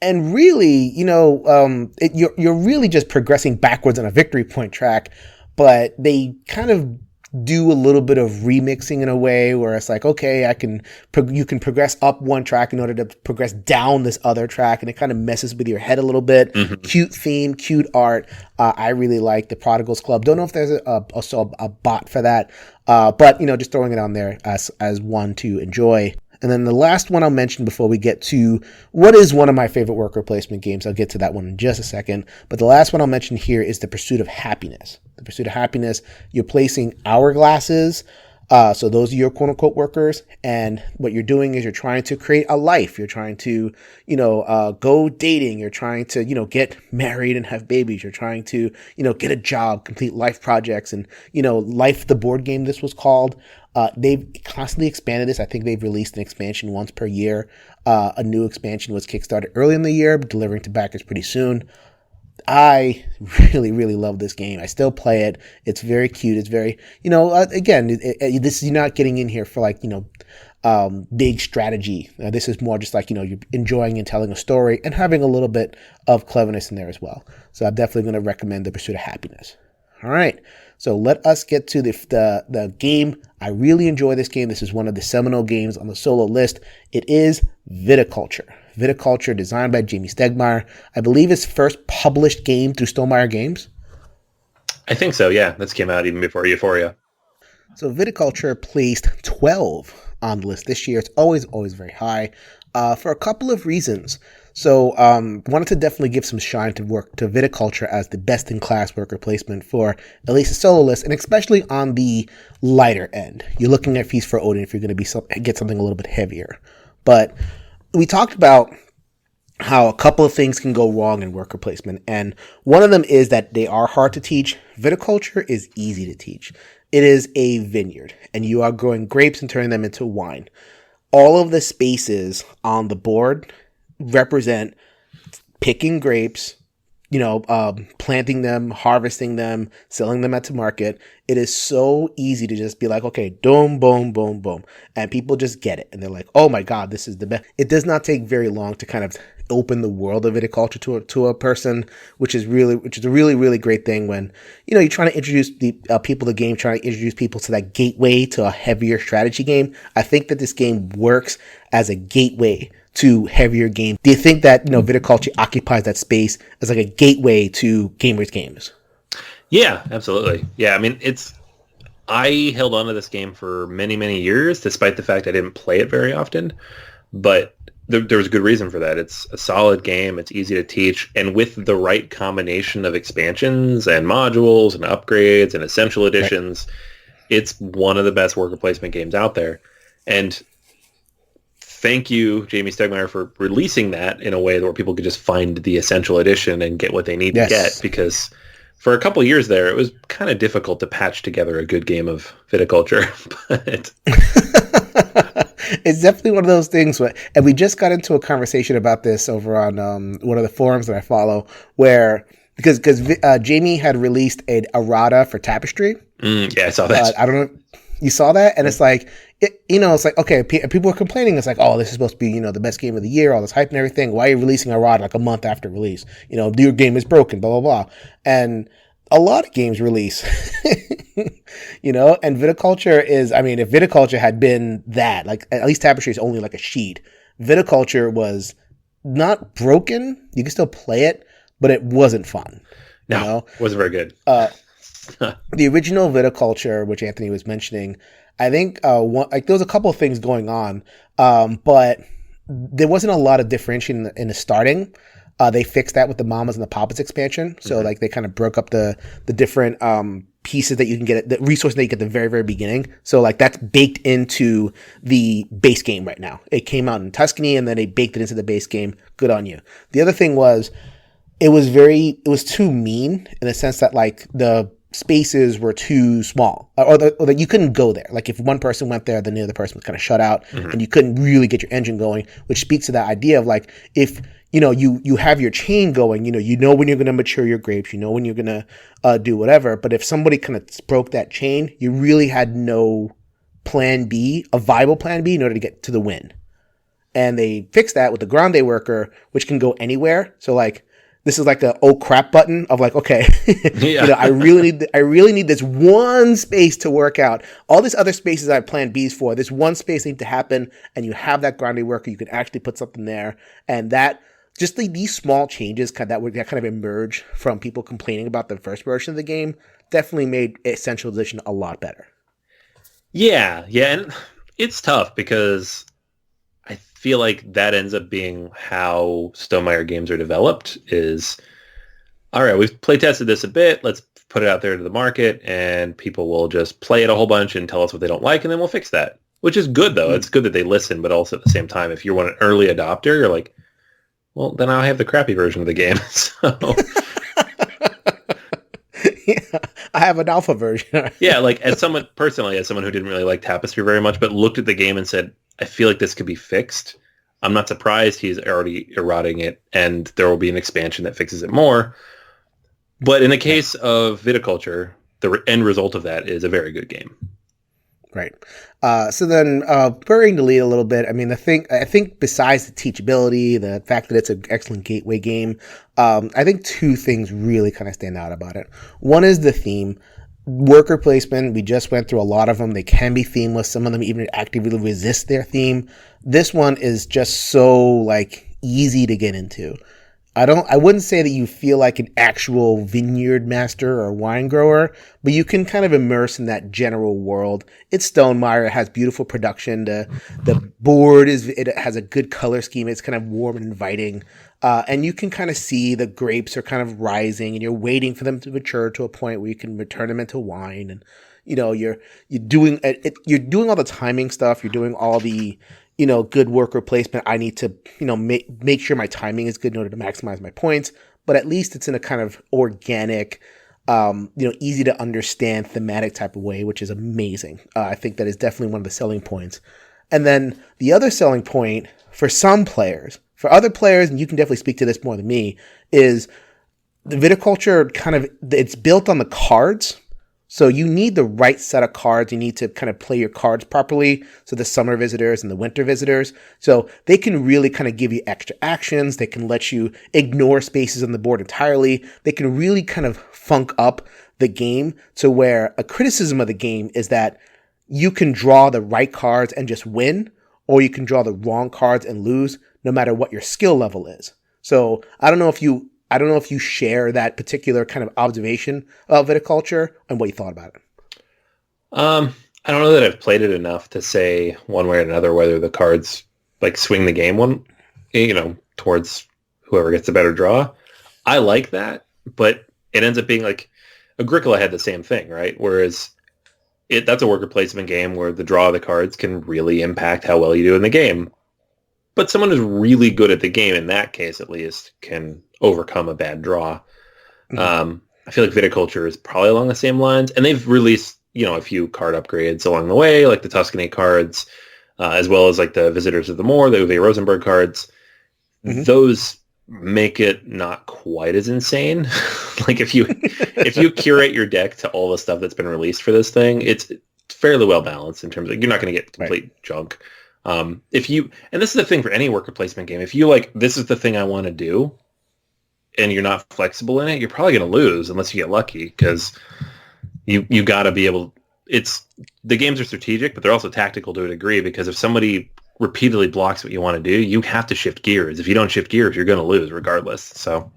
And really, you're really just progressing backwards on a victory point track, but they kind of do a little bit of remixing in a way where it's like, okay, you can progress up one track in order to progress down this other track, and it kind of messes with your head a little bit. Cute theme, cute art. I really like the Prodigals Club. Don't know if there's also a bot for that, but just throwing it on there as one to enjoy. And then the last one I'll mention before we get to what is one of my favorite worker placement games. I'll get to that one in just a second. But the last one I'll mention here is The Pursuit of Happiness. The Pursuit of Happiness, you're placing hourglasses. So those are your quote unquote workers. And what you're doing is you're trying to create a life. You're trying to, go dating. You're trying to, get married and have babies. You're trying to, get a job, complete life projects. And, Life the board game, this was called. They've constantly expanded this. I think they've released an expansion once per year. A new expansion was kickstarted early in the year, delivering to backers pretty soon. I really, really love this game. I still play it. It's very cute. It's very, this is not getting in here for big strategy. This is more just you're enjoying and telling a story and having a little bit of cleverness in there as well. So I'm definitely going to recommend The Pursuit of Happiness. All right. So let us get to the game. I really enjoy this game. This is one of the seminal games on the solo list. It is Viticulture. Viticulture, designed by Jamie Stegmaier. I believe his first published game through Stonemaier Games. I think so, yeah. This came out even before Euphoria. So Viticulture placed 12 on the list this year. It's always very high for a couple of reasons. So wanted to definitely give some shine to Viticulture as the best-in-class worker placement for at least a solo list, and especially on the lighter end. You're looking at Feast for Odin if you're going to get something a little bit heavier. But we talked about how a couple of things can go wrong in worker placement, and one of them is that they are hard to teach. Viticulture is easy to teach. It is a vineyard, and you are growing grapes and turning them into wine. All of the spaces on the board represent picking grapes, planting them, harvesting them, selling them at the market. It is so easy to just be like, okay, boom, boom, boom, boom. And people just get it. And they're like, oh my God, this is the best. It does not take very long to kind of open the world of viticulture to a person, which is a really, really great thing when, you're trying to introduce the people to the game, trying to introduce people to that gateway to a heavier strategy game. I think that this game works as a gateway to heavier games. Do you think that, Viticulture occupies that space as like a gateway to gamers' games? Yeah, absolutely. Yeah, I mean, I held on to this game for many, many years, despite the fact I didn't play it very often. But there was a good reason for that. It's a solid game. It's easy to teach. And with the right combination of expansions and modules and upgrades and essential editions, It's one of the best worker placement games out there. And thank you, Jamie Stegmaier, for releasing that in a way where people could just find the essential edition and get what they need to get, because for a couple of years there, it was kind of difficult to patch together a good game of Viticulture. But it's definitely one of those things and we just got into a conversation about this over on one of the forums that I follow, where because Jamie had released an errata for Tapestry. Yeah, I saw that. I don't know. You saw that? And it's like, it's like, okay, people are complaining. It's like, oh, this is supposed to be, the best game of the year, all this hype and everything. Why are you releasing errata like a month after release? Your game is broken, blah, blah, blah. And a lot of games release, and Viticulture is, if Viticulture had been that, like at least Tapestry is only like a sheet. Viticulture was not broken. You can still play it, but it wasn't fun. No, it wasn't very good. The original Viticulture, which Anthony was mentioning, I think there was a couple of things going on, but there wasn't a lot of differentiation in the starting. They fixed that with the Mamas and the Papas expansion. So they kind of broke up the different pieces that you can get, the resources that you get at the very, very beginning. So that's baked into the base game right now. It came out in Tuscany and then they baked it into the base game. Good on you. The other thing was, it was too mean in the sense that the spaces were too small, or that you couldn't go there. Like if one person went there, then the other person was kind of shut out, and you couldn't really get your engine going, which speaks to that idea of if you have your chain going, when you're going to mature your grapes, when you're going to do whatever. But if somebody kind of broke that chain, you really had no plan B, a viable plan B in order to get to the win. And they fixed that with the Grande worker, which can go anywhere. So this is like a oh crap button of okay, I really need this one space to work out. All these other spaces I planned Bs for, this one space needs to happen, and you have that Grande worker, you can actually put something there. And that, just these small changes that kind of emerge from people complaining about the first version of the game, definitely made Essential Edition a lot better. Yeah, and it's tough because I feel like that ends up being how Stonemaier games are developed is, all right, we've play tested this a bit. Let's put it out there to the market and people will just play it a whole bunch and tell us what they don't like and then we'll fix that, which is good though. It's good that they listen, but also at the same time, if you're an early adopter, you're like, well, then I'll have the crappy version of the game. So yeah, I have an alpha version. yeah, like as someone who didn't really like Tapestry very much, but looked at the game and said, I feel like this could be fixed. I'm not surprised he's already eroding it, and there will be an expansion that fixes it more. But in the case of Viticulture, the end result of that is a very good game. Right. So then, burying the lead a little bit, I mean, I think besides the teachability, the fact that it's an excellent gateway game, I think two things really kind of stand out about it. One is the theme. Worker placement, we just went through a lot of them. They can be themeless. Some of them even actively resist their theme. This one is just so like easy to get into. I wouldn't say that you feel like an actual vineyard master or wine grower, but you can kind of immerse in that general world. It's Stonemaier. It has beautiful production. The board it has a good color scheme. It's kind of warm and inviting. And you can kind of see the grapes are kind of rising and you're waiting for them to mature to a point where you can turn them into wine. And, you know, you're doing all the timing stuff. You're doing all the, good worker placement. I need to, make sure my timing is good in order to maximize my points, but at least it's in a kind of organic, easy to understand thematic type of way, which is amazing. I think that is definitely one of the selling points. And then the other selling point for some players, for other players, and you can definitely speak to this more than me, is the Viticulture it's built on the cards. So you need the right set of cards. You need to kind of play your cards properly. So the summer visitors and the winter visitors. So they can really kind of give you extra actions. They can let you ignore spaces on the board entirely. They can really kind of funk up the game to where a criticism of the game is that you can draw the right cards and just win, or you can draw the wrong cards and lose no matter what your skill level is. So I don't know if you share that particular kind of observation of Viticulture and what you thought about it. I don't know that I've played it enough to say one way or another whether the cards like swing the game towards whoever gets the better draw. I like that, but it ends up being like Agricola had the same thing, right? Whereas that's a worker placement game where the draw of the cards can really impact how well you do in the game. But someone who's really good at the game, in that case at least, can overcome a bad draw. Mm-hmm. I feel like Viticulture is probably along the same lines. And they've released, a few card upgrades along the way, like the Tuscany cards, as well as like the Visitors of the Moor, the Uwe Rosenberg cards. Mm-hmm. Those make it not quite as insane. Like if you curate your deck to all the stuff that's been released for this thing, it's fairly well balanced in terms of you're not going to get complete junk. And this is the thing for any worker placement game, if you like, this is the thing I want to do, and you're not flexible in it, you're probably going to lose unless you get lucky, because you got to be able, the games are strategic, but they're also tactical to a degree, because if somebody repeatedly blocks what you want to do, you have to shift gears. If you don't shift gears, you're going to lose regardless. So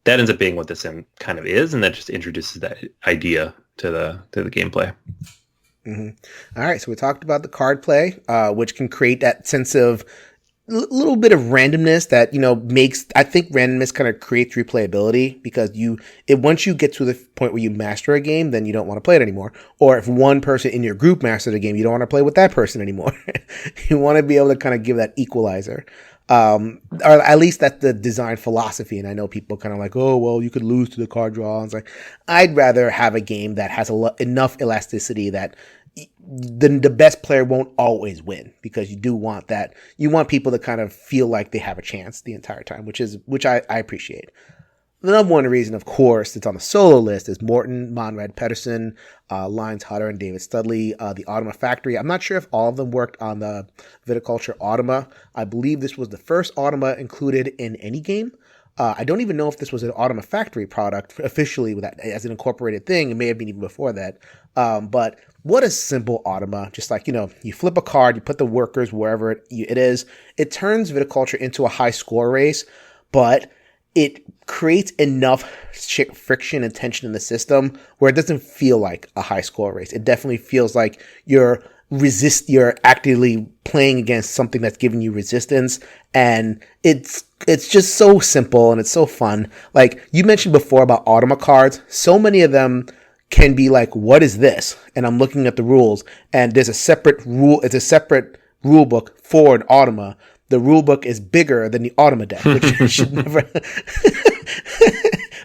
that ends up being what this kind of is, and that just introduces that idea to the gameplay. Mm-hmm. All right, so we talked about the card play, which can create that sense of little bit of randomness that makes, I think randomness kind of creates replayability, because once you get to the point where you master a game, then you don't want to play it anymore. Or if one person in your group masters a game, you don't want to play with that person anymore. You want to be able to kind of give that equalizer. Or at least that's the design philosophy. And I know people kind of like, oh, well, you could lose to the card draw. And it's like, I'd rather have a game that has enough elasticity that the best player won't always win, because you do want that. You want people to kind of feel like they have a chance the entire time, which I appreciate. The number one reason, of course, that's on the solo list is Morton, Monrad Pedersen, Lines Hutter, and David Studley, the Automa Factory. I'm not sure if all of them worked on the Viticulture Automa. I believe this was the first Automa included in any game. I don't even know if this was an Automa Factory product officially with that as an incorporated thing. It may have been even before that. But what a simple Automa. Just like, you flip a card, you put the workers wherever it is. It turns Viticulture into a high score race, but it creates enough friction and tension in the system where it doesn't feel like a high score race. It definitely feels like you're you're actively playing against something that's giving you resistance, and it's just so simple and it's so fun. Like you mentioned before about automa cards, so many of them can be like, what is this? And I'm looking at the rules, and there's a separate rule book for an automa. The rule book is bigger than the automa deck, which should never.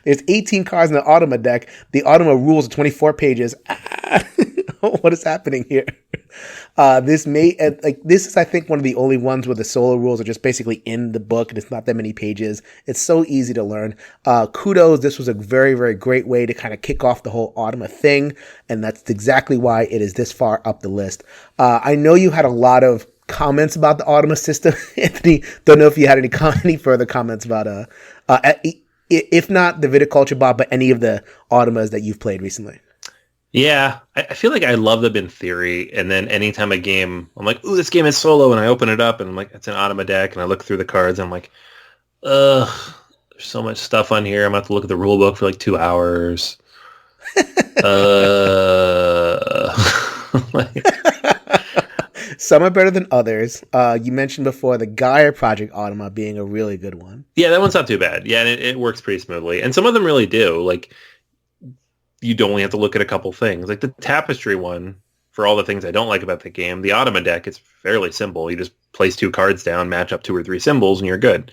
There's 18 cards in the automa deck. The automa rules are 24 pages. What is happening here? This is, I think, one of the only ones where the solo rules are just basically in the book and it's not that many pages. It's so easy to learn. Kudos. This was a very, very great way to kind of kick off the whole automa thing. And that's exactly why it is this far up the list. I know you had a lot of comments about the automa system, Anthony. Don't know if you had any further comments about, if not the Viticulture bot, but any of the automas that you've played recently. Yeah, I feel like I love them in theory, and then anytime a game, I'm like, ooh, this game is solo, and I open it up, and I'm like, it's an automa deck, and I look through the cards, and I'm like, ugh, there's so much stuff on here, I'm going to have to look at the rule book for like 2 hours. Some are better than others. You mentioned before the Gaia Project Automa being a really good one. Yeah, that one's not too bad. Yeah, and it works pretty smoothly. And some of them really do. Like, you don't only have to look at a couple things. Like the Tapestry one, for all the things I don't like about the game, the automa deck, it's fairly simple. You just place 2 cards down, match up 2 or 3 symbols, and you're good.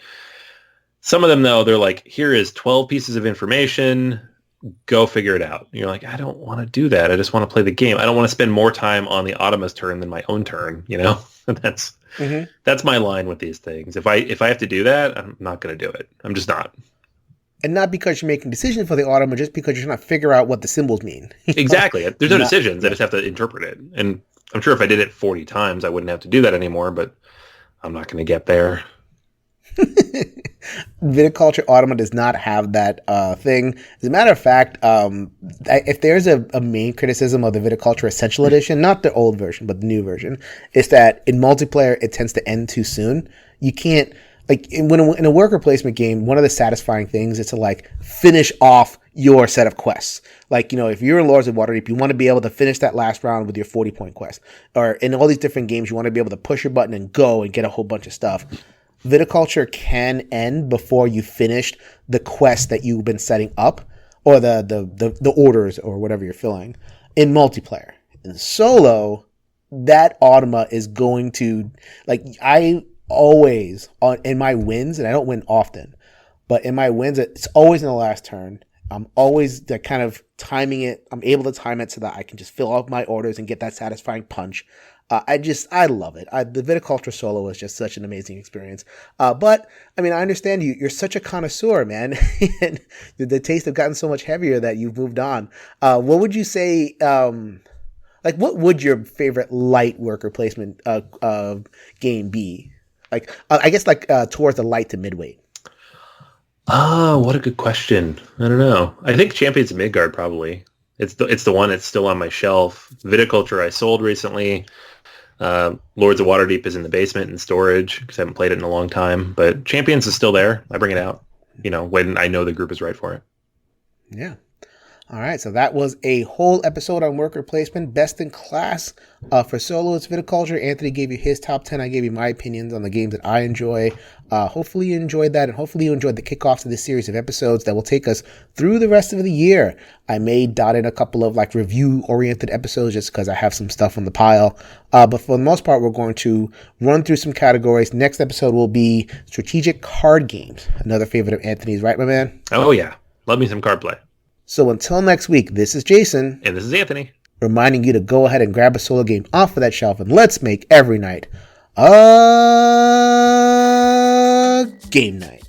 Some of them, though, they're like, here is 12 pieces of information. Go figure it out. And you're like, I don't want to do that. I just want to play the game. I don't want to spend more time on the automa's turn than my own turn, you know? That's my line with these things. If I have to do that, I'm not going to do it. I'm just not. And not because you're making decisions for the automa, just because you're trying to figure out what the symbols mean. Exactly. There's no decisions. I just have to interpret it. And I'm sure if I did it 40 times, I wouldn't have to do that anymore, but I'm not going to get there. Viticulture Automa does not have that thing. As a matter of fact, if there's a main criticism of the Viticulture Essential Edition, not the old version, but the new version, is that in multiplayer, it tends to end too soon. You can't, like, in a worker placement game, one of the satisfying things is to, like, finish off your set of quests. Like, you know, if you're in Lords of Waterdeep, you want to be able to finish that last round with your 40-point quest. Or in all these different games, you want to be able to push your button and go and get a whole bunch of stuff. Viticulture can end before you finished the quest that you've been setting up, or the orders or whatever you're filling in multiplayer. In solo, that automa is going to, like, I always, in my wins, and I don't win often, but in my wins, it's always in the last turn. I'm always kind of timing it. I'm able to time it so that I can just fill up my orders and get that satisfying punch. I love it. The Viticulture solo is just such an amazing experience. But I mean, I understand you're such a connoisseur, man. And the tastes have gotten so much heavier that you've moved on. What would you say, like, what would your favorite light worker placement, game be? Like, I guess like, towards the light to midweight. What a good question. I don't know. I think Champions of Midgard probably. It's the one that's still on my shelf. Viticulture I sold recently. Lords of Waterdeep is in the basement in storage because I haven't played it in a long time. But Champions is still there. I bring it out, you know, when I know the group is right for it. Yeah. All right, so that was a whole episode on worker placement, best in class. For solo, it's Viticulture. Anthony gave you his top 10. I gave you my opinions on the games that I enjoy. Hopefully you enjoyed that, and hopefully you enjoyed the kickoff to this series of episodes that will take us through the rest of the year. I may dot in a couple of like review-oriented episodes just because I have some stuff on the pile. But for the most part, we're going to run through some categories. Next episode will be strategic card games, another favorite of Anthony's, right, my man? Oh, yeah. Love me some card play. So until next week, this is Jason. And this is Anthony. Reminding you to go ahead and grab a solo game off of that shelf and let's make every night a game night.